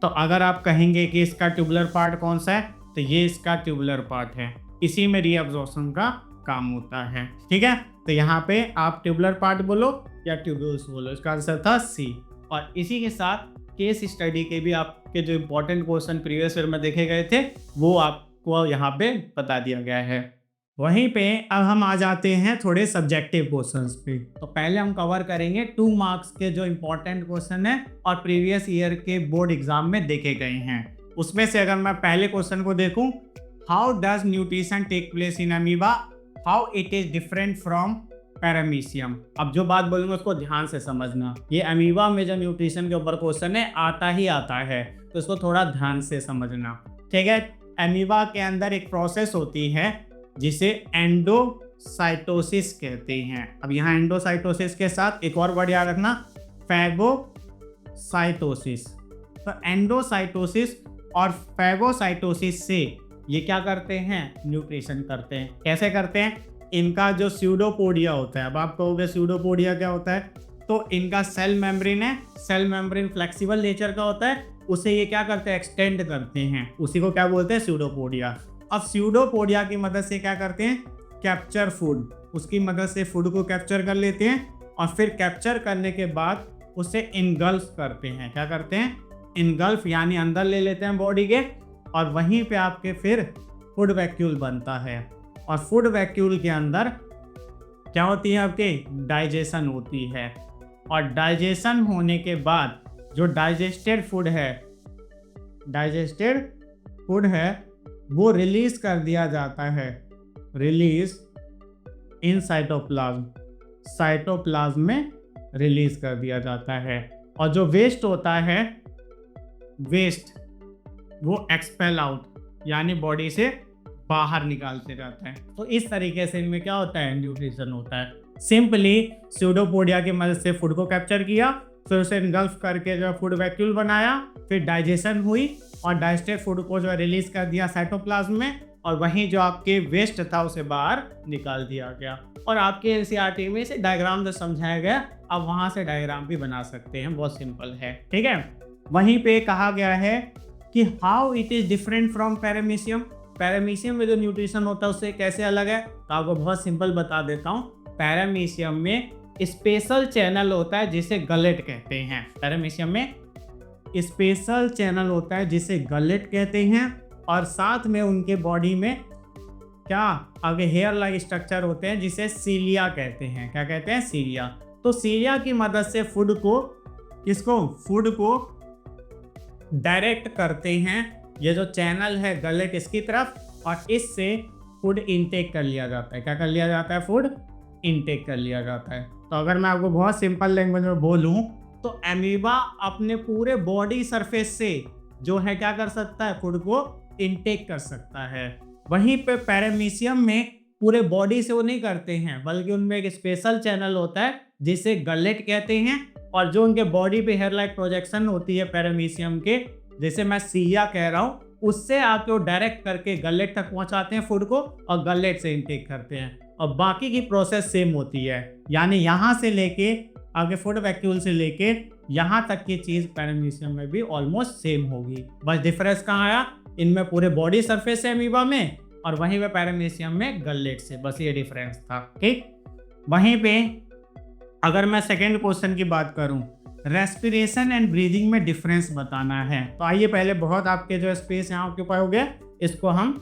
तो अगर आप कहेंगे कि इसका ट्यूबुलर पार्ट कौन सा है, तो ये इसका ट्यूबुलर पार्ट है, इसी में रीअब्जॉर्प्शन का काम होता है। ठीक है, तो यहाँ पे आप ट्यूबुलर पार्ट बोलो या ट्यूब्यूल्स बोलो, इसका आंसर था सी। और इसी के साथ केस स्टडी के भी आपके जो इंपॉर्टेंट क्वेश्चन प्रीवियस ईयर में देखे गए थे वो आपको यहाँ पे बता दिया गया है। वहीं पे अब हम आ जाते हैं थोड़े सब्जेक्टिव क्वेश्चंस पे। तो पहले हम कवर करेंगे 2 मार्क्स के जो इंपॉर्टेंट क्वेश्चन है और प्रीवियस ईयर के बोर्ड एग्जाम में देखे गए हैं। उसमें से अगर मैं पहले क्वेश्चन को देखूं, how does nutrition take place in amoeba, how it is different from paramecium. अब जो बात बोलूंगा उसको ध्यान से समझना, ये अमीबा में जो न्यूट्रिशन के ऊपर क्वेश्चन है आता ही आता है, तो इसको थोड़ा ध्यान से समझना। ठीक है, अमीबा के अंदर एक प्रोसेस होती है जिसे एंडोसाइटोसिस कहते हैं। अब यहाँ एंडोसाइटोसिस के साथ एक और वर्ड याद रखना, फैगोसाइटोसिस। तो एंडोसाइटोसिस और फैगोसाइटोसिस से ये क्या करते हैं? न्यूट्रिशन करते हैं। कैसे करते हैं? इनका जो स्यूडोपोडिया होता है, अब आप कहोगे स्यूडोपोडिया क्या होता है, तो इनका सेल मेम्ब्रेन है, सेल मेम्ब्रेन फ्लेक्सिबल नेचर का होता है, उसे ये क्या करते हैं? एक्सटेंड करते हैं, उसी को क्या बोलते हैं? स्यूडोपोडिया। अब स्यूडोपोडिया की मदद से क्या करते हैं? कैप्चर फूड, उसकी मदद से फूड को कैप्चर कर लेते हैं और फिर कैप्चर करने के बाद उसे इनगल्फ करते हैं। क्या करते हैं? इनगल्फ, यानी अंदर ले लेते हैं बॉडी के, और वहीं पे आपके फिर फूड वैक्यूल बनता है। और फूड वैक्यूल के अंदर क्या होती है? आपके डाइजेशन होती है, और डाइजेशन होने के बाद जो डाइजेस्टेड फूड है वो रिलीज कर दिया जाता है, रिलीज इन साइटोप्लाज्म, साइटोप्लाज्म में रिलीज कर दिया जाता है। और जो वेस्ट होता है, वेस्ट वो एक्सपेल आउट, यानी बॉडी से बाहर निकालते जाता है। तो इस तरीके से इनमें क्या होता है? न्यूट्रिशन होता है। सिंपली स्यूडोपोडिया की मदद से फूड को कैप्चर किया, फिर उसे इनगल्फ करके जो फूड वैक्यूल बनाया, फिर डाइजेशन हुई और डाइजेस्टेड फूड को जो रिलीज कर दिया साइटोप्लाज्म में, और वहीं जो आपके वेस्ट था उसे बाहर निकाल दिया गया। और आपके एनसीईआरटी में इसे डायग्राम से समझाया गया, आप वहां से डायग्राम भी बना सकते हैं, बहुत सिंपल है। ठीक है, वहीं पे कहा गया है कि how it is different from paramecium. Paramecium में जो न्यूट्रिशन होता है उससे कैसे अलग है, तो आपको बहुत सिंपल बता देता हूँ। पैरामीशियम में स्पेशल चैनल होता है जिसे गलेट कहते हैं। पैरामीशियम में स्पेशल चैनल होता है जिसे गलेट कहते हैं, और साथ में उनके बॉडी में क्या आगे हेयर लाइक स्ट्रक्चर होते हैं जिसे सीलिया कहते हैं। क्या कहते हैं? सीलिया। तो सीलिया की मदद से फूड को डायरेक्ट करते हैं, ये जो चैनल है गलेट इसकी तरफ, और इससे फूड इनटेक कर लिया जाता है। क्या कर लिया जाता है? फूड इनटेक कर लिया जाता है। तो अगर मैं आपको बहुत सिंपल लैंग्वेज में बोलूं तो अमीबा अपने पूरे बॉडी सरफेस से जो है क्या कर सकता है? फूड को इनटेक कर सकता है। वहीं पे पैरामीशियम में पूरे बॉडी से वो नहीं करते हैं, बल्कि उनमें एक स्पेशल चैनल होता है जिसे गलेट कहते हैं, और जो उनके बॉडी पे हेयर लाइक प्रोजेक्शन होती है पैरामीशियम के, जैसे मैं सीलिया कह रहा हूँ, उससे आके वो डायरेक्ट करके गलेट तक पहुंचाते हैं फूड को, और गलेट से इनटेक करते हैं। और बाकी की प्रोसेस सेम होती है, यानी यहाँ से लेके आगे फूड वैक्यूल से लेके यहाँ तक की चीज़ पैरामीशियम में भी ऑलमोस्ट सेम होगी। बस डिफरेंस कहाँ आया? इनमें पूरे बॉडी सरफेस है अमीबा में, और वहीं पे पैरामीशियम में गलेट से, बस ये डिफरेंस था। ठीक, वहीं पे अगर मैं सेकेंड क्वेश्चन की बात करूं, रेस्पिरेशन एंड ब्रीदिंग में डिफरेंस बताना है, तो आइए पहले बहुत आपके जो स्पेस यहाँ ऑक्यूपाई हो गया, इसको हम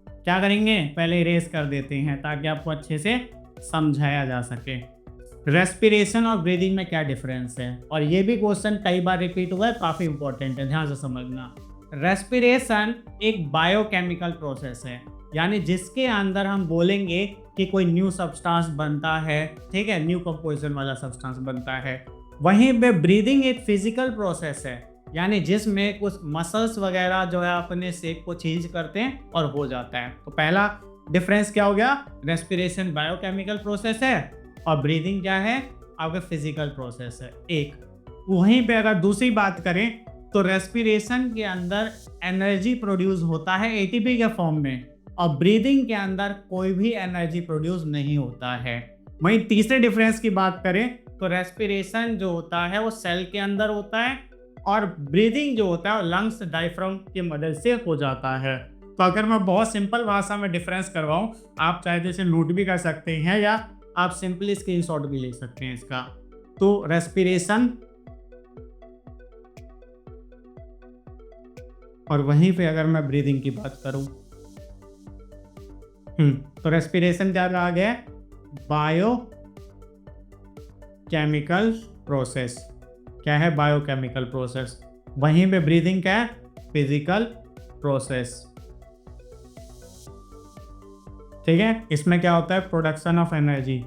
क्या करेंगे? पहले इरेज कर देते हैं ताकि आपको अच्छे से समझाया जा सके। रेस्पिरेशन और ब्रीदिंग में क्या डिफरेंस है, और ये भी क्वेश्चन कई बार रिपीट हुआ है, काफ़ी इंपॉर्टेंट है, ध्यान से समझना। रेस्पिरेशन एक बायोकेमिकल प्रोसेस है, यानी जिसके अंदर हम बोलेंगे कि कोई न्यू सब्सटेंस बनता है, ठीक है, न्यू कंपोजिशन वाला सब्सटेंस बनता है। वहीं पे ब्रीदिंग एक फिजिकल प्रोसेस है, यानी जिसमें कुछ मसल्स वगैरह जो है अपने शेप को चेंज करते हैं और हो जाता है। तो पहला डिफरेंस क्या हो गया? रेस्पिरेशन बायोकेमिकल प्रोसेस है और ब्रीदिंग क्या है? आपका फिजिकल प्रोसेस है एक। वहीं पे अगर दूसरी बात करें तो रेस्पिरेशन के अंदर एनर्जी प्रोड्यूस होता है एटीपी के फॉर्म में, और ब्रीदिंग के अंदर कोई भी एनर्जी प्रोड्यूस नहीं होता है। वहीं तीसरे डिफरेंस की बात करें तो रेस्पिरेशन जो होता है वो सेल के अंदर होता है, और ब्रीदिंग जो होता है वो लंग्स डायफ्राम की मदद से हो जाता है। तो अगर मैं बहुत सिंपल भाषा में डिफरेंस करवाऊं, आप चाहे जैसे नोट भी कर सकते हैं या आप सिंपली स्क्रीनशॉट भी ले सकते हैं इसका। तो रेस्पिरेशन, और वहीं पे अगर मैं ब्रीदिंग की बात करूं, तो रेस्पिरेशन क्या कहा गया? Bio chemical process. क्या है? Biochemical process. वहीं पे ब्रीदिंग क्या है? Physical process. ठीक है, इसमें क्या होता है? Production of energy,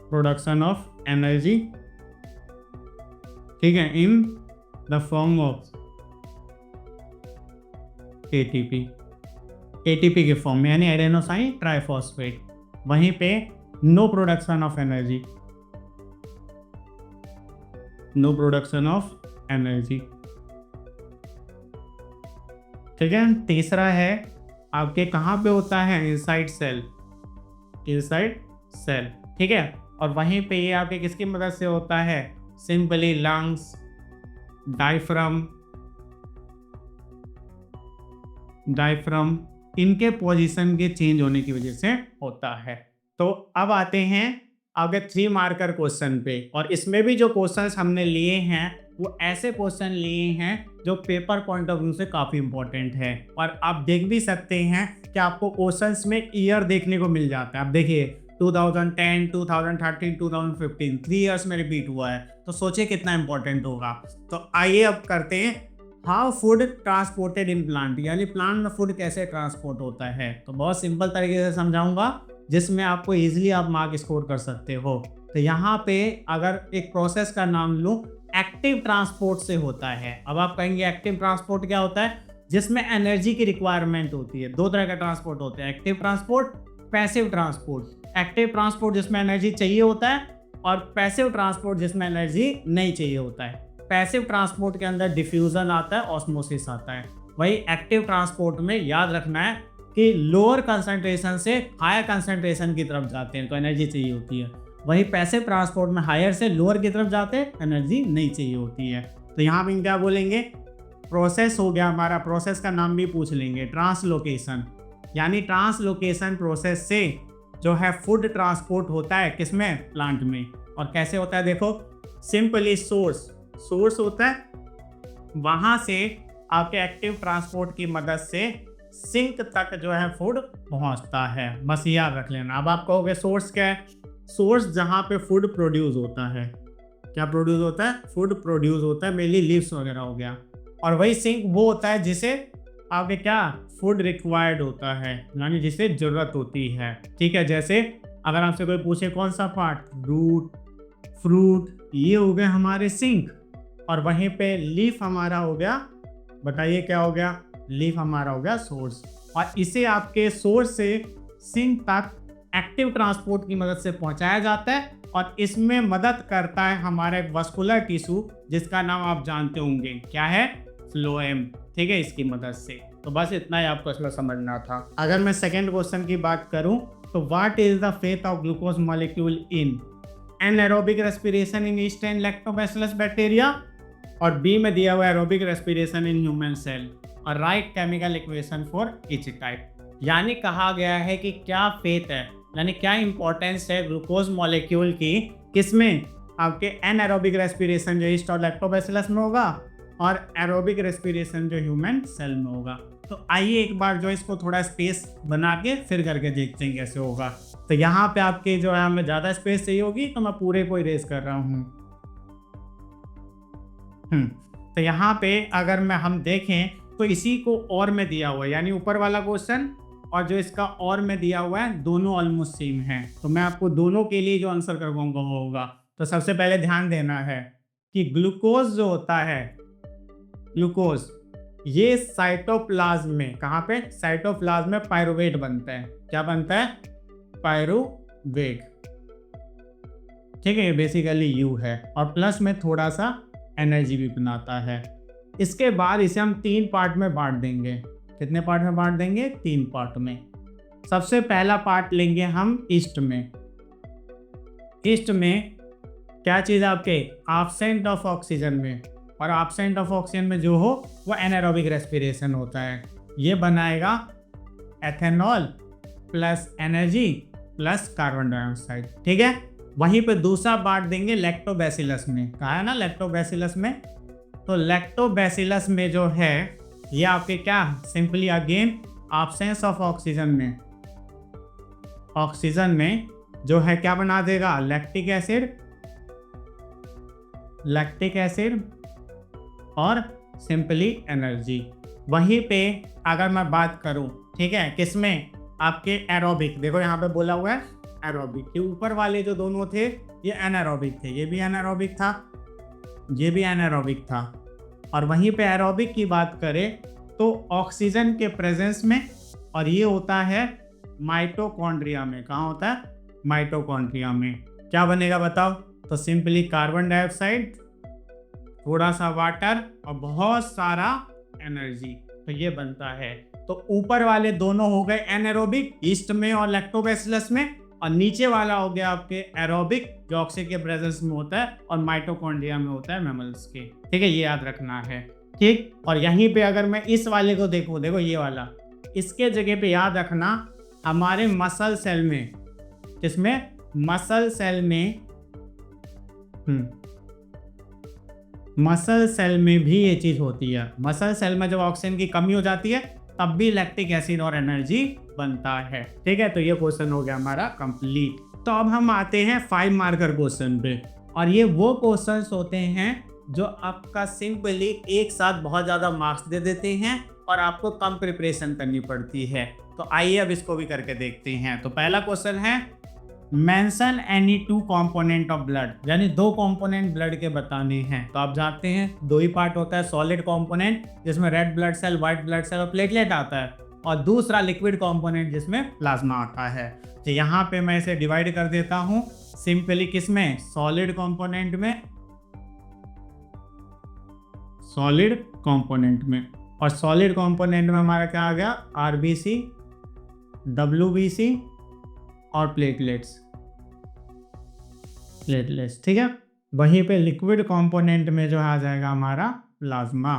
production of energy, ठीक है, in the form of ATP, ATP के फॉर्म में, यानी एडेनोसाइन ट्राइफॉस्फेट। वहीं पे no production of energy, no production of energy. ठीक है, तीसरा है आपके कहाँ पे होता है? Inside cell, inside cell. ठीक है, और वहीं पे ये आपके किसकी मदद से होता है? सिंपली लंग्स, डायफ्राम, डायफ्राम, इनके पोजीशन के चेंज होने की वजह से होता है। तो अब आते हैं आगे 3 मार्कर क्वेश्चन पे, और इसमें भी जो क्वेश्चंस हमने लिए हैं वो ऐसे क्वेश्चन लिए हैं जो पेपर पॉइंट ऑफ व्यू से काफ़ी इंपॉर्टेंट है, और आप देख भी सकते हैं कि आपको क्वेश्चंस में ईयर देखने को मिल जाता है। आप देखिए 2010, 2013, 2015, 3 ईयर्स में रिपीट हुआ है, तो सोचिए कितना इंपॉर्टेंट होगा। तो आइए अब करते हैं how food transported in plant, यानी प्लांट में फूड कैसे ट्रांसपोर्ट होता है। तो बहुत सिंपल तरीके से समझाऊंगा जिसमें आपको इजीली आप मार्क स्कोर कर सकते हो। तो यहाँ पे अगर एक प्रोसेस का नाम लूँ, एक्टिव ट्रांसपोर्ट से होता है। अब आप कहेंगे एक्टिव ट्रांसपोर्ट क्या होता है? जिसमें एनर्जी की रिक्वायरमेंट होती है। 2 तरह का ट्रांसपोर्ट होते हैं, active transport, passive transport. Active transport जिसमें एनर्जी चाहिए होता है, और पैसिव ट्रांसपोर्ट जिसमें एनर्जी नहीं चाहिए होता है। पैसिव ट्रांसपोर्ट के अंदर डिफ्यूजन आता है, ऑस्मोसिस आता है। वही एक्टिव ट्रांसपोर्ट में याद रखना है कि लोअर कंसंट्रेशन से हायर कंसंट्रेशन की तरफ जाते हैं तो एनर्जी चाहिए होती है, वही पैसिव ट्रांसपोर्ट में हायर से लोअर की तरफ जाते हैं एनर्जी नहीं चाहिए होती है। तो यहाँ पे क्या बोलेंगे, प्रोसेस हो गया हमारा, प्रोसेस का नाम भी पूछ लेंगे, ट्रांसलोकेशन, यानी ट्रांसलोकेशन प्रोसेस से जो है फूड ट्रांसपोर्ट होता है किसमें, प्लांट में। और कैसे होता है देखो, सिंपली सोर्स होता है, वहां से आपके एक्टिव ट्रांसपोर्ट की मदद से सिंक तक जो है फूड पहुंचता है, बस याद रख लेना। अब आप कहोगे सोर्स क्या है, सोर्स जहां पे फूड प्रोड्यूस होता है, क्या प्रोड्यूस होता है, फूड प्रोड्यूस होता है, मेनली लीव्स वगैरह हो गया। और वही सिंक वो होता है जिसे आपके क्या फूड रिक्वायर्ड होता है, यानी जिसे जरूरत होती है। ठीक है, जैसे अगर आपसे कोई पूछे कौन सा पार्ट, रूट, फ्रूट, ये हो गए हमारे सिंक, और वहीं पे लीफ हमारा हो गया, बताइए क्या हो गया, लीफ हमारा हो गया सोर्स। और इसे आपके सोर्स से सिंक तक एक्टिव ट्रांसपोर्ट की मदद से पहुंचाया जाता है, और इसमें मदद करता है हमारा एक वस्कुलर टिश्यू जिसका नाम आप जानते होंगे, क्या है, फ्लोएम। ठीक है, इसकी मदद से। तो बस इतना ही आपको इसमें समझना था। अगर मैं सेकेंड क्वेश्चन की बात करूं तो what is the fate of glucose molecule in anaerobic respiration in yeast and lactobacillus bacteria, और बी में दिया हुआ aerobic respiration in human cell, और write chemical equation for each type. यानी कहा गया है कि क्या फेट है, यानी क्या इंपॉर्टेंस है ग्लूकोज मॉलिक्यूल की किसमें, आपके एनारोबिक रेस्पिरेशन जो ईस्ट और लैक्टोबैसिलस में होगा, और एरोबिक रेस्पिरेशन जो ह्यूमन सेल में होगा। तो आइए एक बार जो इसको थोड़ा स्पेस बना के फिर करके देखते हैं कैसे होगा। तो यहाँ पे आपके जो है हमें ज़्यादा स्पेस चाहिए होगी, तो मैं पूरे को इरेज कर रहा हूँ। तो यहाँ पे अगर हम देखें तो इसी को और में दिया हुआ है, यानी ऊपर वाला क्वेश्चन और जो इसका और में दिया हुआ है दोनों ऑलमोस्ट सेम है। तो मैं आपको दोनों के लिए जो आंसर करवाऊंगा वो होगा। तो सबसे पहले ध्यान देना है कि ग्लूकोज जो होता है, ग्लूकोज ये साइटोप्लाज्म में, कहाँ पे, साइटोप्लाज्म में पायरुवेट बनता है। क्या बनता है, पायरुवेट। ठीक है, ये बेसिकली यू है, और प्लस में थोड़ा सा एनर्जी भी बनाता है। इसके बाद इसे हम 3 पार्ट में बांट देंगे। कितने पार्ट में बांट देंगे, 3 पार्ट में। सबसे पहला पार्ट लेंगे हम ईस्ट में। ईस्ट में क्या चीज़ आपके, एब्सेंट ऑफ ऑक्सीजन में, और एब्सेंट ऑफ ऑक्सीजन में जो हो वो एनारोबिक रेस्पिरेशन होता है। ये बनाएगा ethanol plus energy plus carbon dioxide. ठीक है, वहीं पे दूसरा बांट देंगे लैक्टोबैसिलस में। कहा है ना लैक्टोबैसिलस में, तो लैक्टोबैसिलस में जो है ये आपके क्या, simply again absence of oxygen में, ऑक्सीजन में जो है क्या बना देगा, लैक्टिक एसिड, लैक्टिक एसिड और सिंपली एनर्जी। वहीं पे अगर मैं बात करूं, ठीक है, किसमें, आपके एरोबिक, देखो यहाँ पे बोला हुआ है एरोबिक, के ऊपर वाले जो दोनों थे ये एनारोबिक थे, ये भी एनारोबिक था, ये भी एनारोबिक था। और वहीं पे एरोबिक की बात करें तो ऑक्सीजन के प्रेजेंस में, और ये होता है माइटोकॉन्ड्रिया में। कहाँ होता है, माइटोकॉन्ड्रिया में। क्या बनेगा बताओ, तो सिंपली कार्बन डाइऑक्साइड, थोड़ा सा वाटर और बहुत सारा एनर्जी, तो ये बनता है। तो ऊपर वाले दोनों हो गए एनारोबिक, ईस्ट में और लैक्टोबैसिलस में, और नीचे वाला हो गया आपके एरोबिक जो ऑक्सीजन के प्रेजेंस में होता है और माइटोकॉन्ड्रिया में होता है मैमल्स के। ठीक है, ये याद रखना है। ठीक, और यहीं पे अगर मैं इस वाले को देखूं, देखो ये वाला, इसके जगह पे याद रखना हमारे मसल सेल में, जिसमें मसल सेल में मसल सेल में भी ये चीज होती है। मसल सेल में जब ऑक्सीजन की कमी हो जाती है तब भी लैक्टिक एसिड और एनर्जी बनता है। ठीक है, तो ये क्वेश्चन हो गया हमारा कंप्लीट। तो अब हम आते हैं 5 मार्कर क्वेश्चन पे, और ये वो क्वेश्चंस होते हैं जो आपका सिंपली एक साथ बहुत ज़्यादा मार्क्स दे देते हैं और आपको कम प्रिपरेशन करनी पड़ती है। तो आइए अब इसको भी करके देखते हैं। तो पहला क्वेश्चन है mention any 2 component of blood, यानी 2 कंपोनेंट ब्लड के बताने हैं। तो आप जानते हैं 2 ही पार्ट होता है, सॉलिड कंपोनेंट जिसमें red blood cell, white blood cell और प्लेटलेट आता है, और दूसरा लिक्विड कंपोनेंट जिसमें प्लाज्मा आता है। तो यहाँ पे मैं इसे डिवाइड कर देता हूँ सिंपली किसमें, सॉलिड कंपोनेंट में, सॉलिड कंपोनेंट में। और सॉलिड कंपोनेंट में हमारा क्या आ गया, आरबीसी, डब्ल्यूबीसी और प्लेटलेट्स। ठीक है। वहीं पे लिक्विड कंपोनेंट में जो आ जाएगा हमारा प्लाज्मा।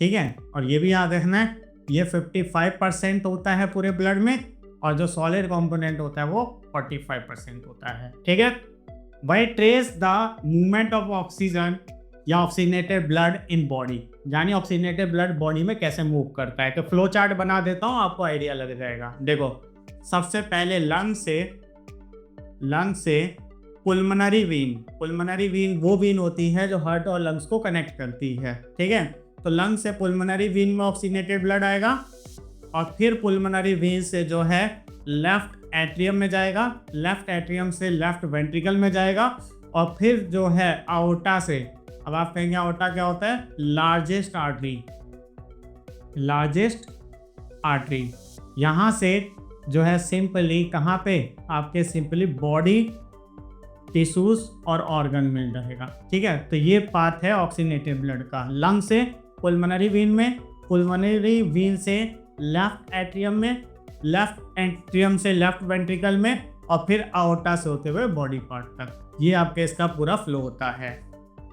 ठीक है, और ये भी याद रखना है ये 55% होता है पूरे ब्लड में, और जो सॉलिड कंपोनेंट होता है वो 45% होता है। ठीक है। वही trace the movement of oxygen या ऑक्सीजनेटेड ब्लड इन बॉडी, यानी ऑक्सीजनेटेड ब्लड बॉडी में कैसे मूव करता है। तो फ्लो चार्ट बना देता हूँ, आपको आइडिया लग जाएगा। देखो, सबसे पहले लंग से पुल्मोनरी वीन वो वीन होती है जो हार्ट और लंग्स को कनेक्ट करती है। ठीक है, तो लंग से पुल्मोनरी वीन में ऑक्सीजनेटेड ब्लड आएगा, और फिर पुल्मोनरी वीन से जो है लेफ्ट एट्रियम में जाएगा, लेफ्ट एट्रियम से लेफ्ट वेंट्रिकल में जाएगा, और फिर जो है आओर्टा से, अब आप कहेंगे आओर्टा क्या होता है, लार्जेस्ट आर्टरी, यहाँ से जो है सिंपली कहाँ पे, आपके सिंपली बॉडी टिश्यूज और ऑर्गन में रहेगा। ठीक है, तो ये पाथ है ऑक्सीजनेटेड ब्लड का, लंग से पुल्मोनरी वीन में, पुल्मोनरी वीन से लेफ्ट एट्रियम में, लेफ्ट एट्रियम से लेफ्ट वेंट्रिकल में, और फिर आओर्टा से होते हुए बॉडी पार्ट तक। ये आपके इसका पूरा फ्लो होता है।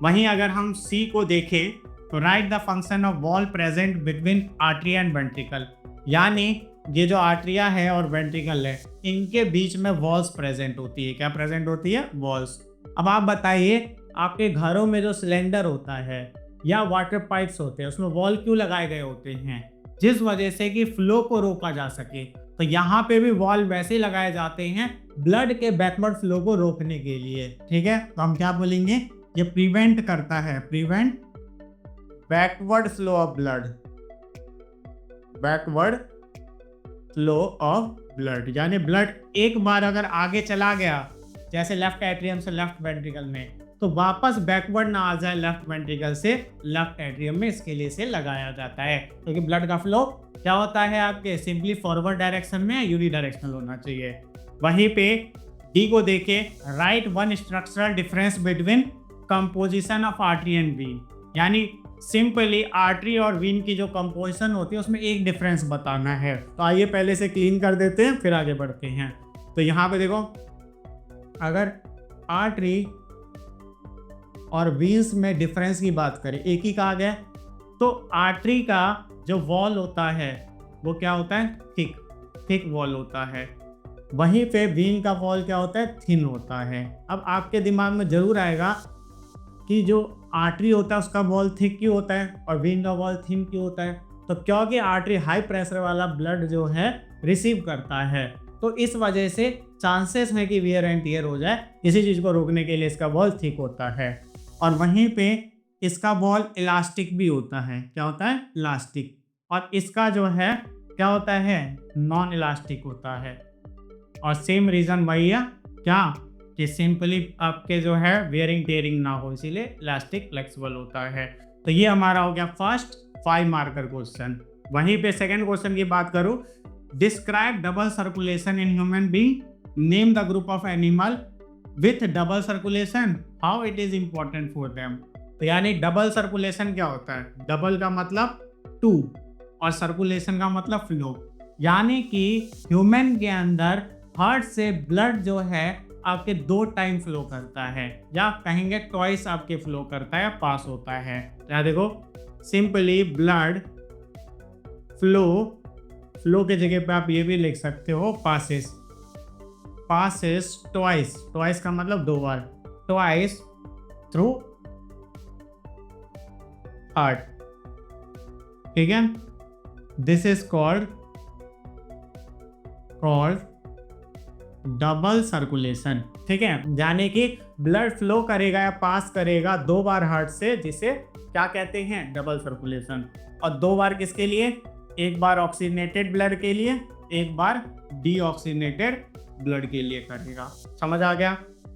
वहीं अगर हम सी को देखें तो right the function of wall present between artery and ventricle, यानी ये जो आर्टरिया है और वेंट्रिकल है इनके बीच में वॉल्स प्रेजेंट होती है। क्या प्रेजेंट होती है, वॉल्स। अब आप बताइए, आपके घरों में जो सिलेंडर होता है या वाटर पाइप्स होते हैं उसमें वॉल क्यों लगाए गए होते हैं, जिस वजह से कि फ्लो को रोका जा सके। तो यहाँ पे भी वॉल वैसे लगाए जाते हैं ब्लड के बैकवर्ड फ्लो को रोकने के लिए। ठीक है, तो हम क्या बोलेंगे, ये प्रिवेंट करता है, prevent backward flow of blood, backward flow of blood, यानी ब्लड एक बार अगर आगे चला गया जैसे लेफ्ट एट्रियम से लेफ्ट वेंट्रिकल में, तो वापस बैकवर्ड ना आ जाए लेफ्ट वेंट्रिकल से लेफ्ट एट्रियम में, इसके लिए से लगाया जाता है। क्योंकि ब्लड का फ्लो क्या होता है आपके, सिंपली फॉरवर्ड डायरेक्शन में यूनिडायरेक्शनल होना चाहिए। वहीं पे डी को देखे, right one structural difference between composition of artery and vein, यानी सिंपली आर्टरी और वीन की जो कंपोजिशन होती है उसमें एक डिफरेंस बताना है। तो आइए पहले से क्लीन कर देते हैं फिर आगे बढ़ते हैं। तो यहाँ पे देखो, अगर आर्टरी और वीन्स में डिफरेंस की बात करें, एक ही कहा गया, तो आर्टरी का जो वॉल होता है वो क्या होता है, थिक वॉल होता है। वहीं पे वीन का वॉल क्या होता है, थिन होता है। अब आपके दिमाग में जरूर आएगा कि जो आर्टरी होता है उसका वॉल थिक क्यों होता है और वीन का वॉल थिन क्यों होता है। तो क्योंकि आर्टरी हाई प्रेशर वाला ब्लड जो है रिसीव करता है, तो इस वजह से चांसेस है कि वियर एंड टियर हो जाए, इसी चीज़ को रोकने के लिए इसका वॉल थिक होता है। और वहीं पे इसका वॉल इलास्टिक भी होता है। क्या होता है, इलास्टिक। और इसका जो है क्या होता है, नॉन इलास्टिक होता है। और सेम रीज़न वही है, क्या कि सिंपली आपके जो है वेयरिंग टेयरिंग ना हो, इसीलिए इलास्टिक फ्लेक्सिबल होता है। तो ये हमारा हो गया फर्स्ट 5 मार्कर क्वेश्चन। वहीं पे सेकंड क्वेश्चन की बात करूं, describe double circulation in human being, name the group of animal with double circulation, how it is important for them. तो यानी डबल सर्कुलेशन क्या होता है, डबल का मतलब 2 और सर्कुलेशन का मतलब फ्लो, यानी कि ह्यूमन के अंदर हार्ट से ब्लड जो है आपके 2 टाइम फ्लो करता है, या कहेंगे ट्वाइस आपके फ्लो करता है, पास होता है। या देखो, सिंपली ब्लड फ्लो के जगह पे आप ये भी लिख सकते हो पासेस ट्वाइस का मतलब 2 बार, ट्वाइस थ्रू हार्ट। ठीक है, this is called double circulation. ठीक है, यानी कि ब्लड फ्लो करेगा या पास करेगा 2 बार हार्ट से, जिसे क्या कहते हैं, डबल सर्कुलेशन। और 2 बार किसके लिए, एक बार ऑक्सीजनेटेड ब्लड के लिए, एक बार डीऑक्सीजनेटेड ब्लड के लिए करेगा। समझ आ गया।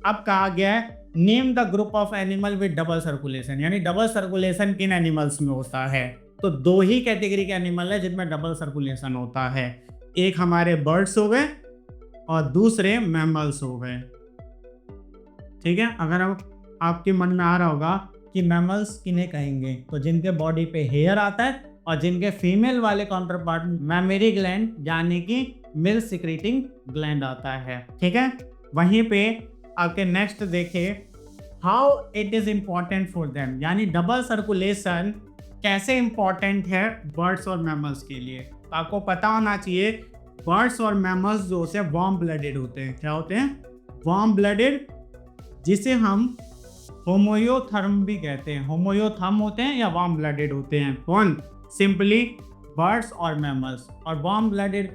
अब कहा गया है name the group of animal with double circulation, यानी डबल सर्कुलेशन किन एनिमल्स में होता है। तो 2 ही कैटेगरी के एनिमल है जिनमें डबल सर्कुलेशन होता है, एक हमारे बर्ड्स हो गए और दूसरे मैमल्स हो गए। ठीक है, अगर आपके मन में आ रहा होगा कि मैमल्स किन्हें कहेंगे, तो जिनके बॉडी पे हेयर आता है और जिनके फीमेल वाले काउंटर पार्ट मैमरी ग्लैंड यानी कि मिल्क सिक्रीटिंग ग्लैंड आता है। ठीक है, वहीं पे आपके नेक्स्ट देखे how it is important for them, यानी डबल सर्कुलेशन कैसे इंपॉर्टेंट है बर्ड्स और मैमल्स के लिए। तो आपको पता होना चाहिए बर्ड्स और मैमल्स जो होते हैं वार्म ब्लडेड होते हैं। क्या होते हैं? वार्म ब्लडेड, जिसे हम होमोयोथर्म भी कहते हैं। होमोयोथर्म होते हैं या वार्म ब्लडेड होते हैं। कौन? सिंपली बर्ड्स और मैमल्स। और वार्म ब्लडेड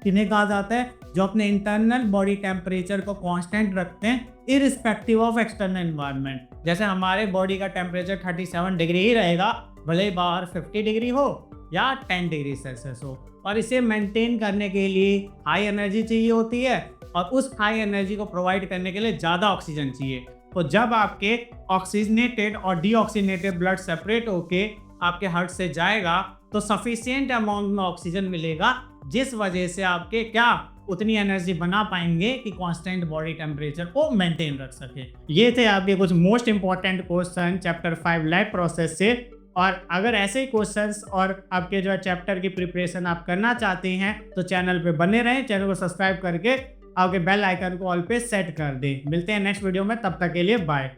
किन्हें कहा जाता है? जो अपने इंटरनल बॉडी टेम्परेचर को कांस्टेंट रखते हैं इररिस्पेक्टिव ऑफ एक्सटर्नल एनवायरनमेंट। जैसे हमारे बॉडी का टेम्परेचर 37 डिग्री ही रहेगा, भले ही बाहर 50 डिग्री हो या 10 डिग्री सेल्सियस हो। और इसे मेंटेन करने के लिए हाई एनर्जी चाहिए होती है, और उस हाई एनर्जी को प्रोवाइड करने के लिए ज़्यादा ऑक्सीजन चाहिए। तो जब आपके ऑक्सीजनेटेड और डीऑक्सीजनेटेड ब्लड सेपरेट होके आपके हार्ट से जाएगा तो सफिशिएंट अमाउंट में ऑक्सीजन मिलेगा, जिस वजह से आपके क्या उतनी एनर्जी बना पाएंगे कि कांस्टेंट बॉडी टेम्परेचर को मेंटेन रख सके। ये थे आपके कुछ most important question chapter 5 life process से। और अगर ऐसे ही क्वेश्चंस और आपके जो चैप्टर की प्रिपरेशन आप करना चाहते हैं तो चैनल पे बने रहें, चैनल को सब्सक्राइब करके आपके बेल आइकन को ऑल पे सेट कर दें। मिलते हैं नेक्स्ट वीडियो में, तब तक के लिए बाय।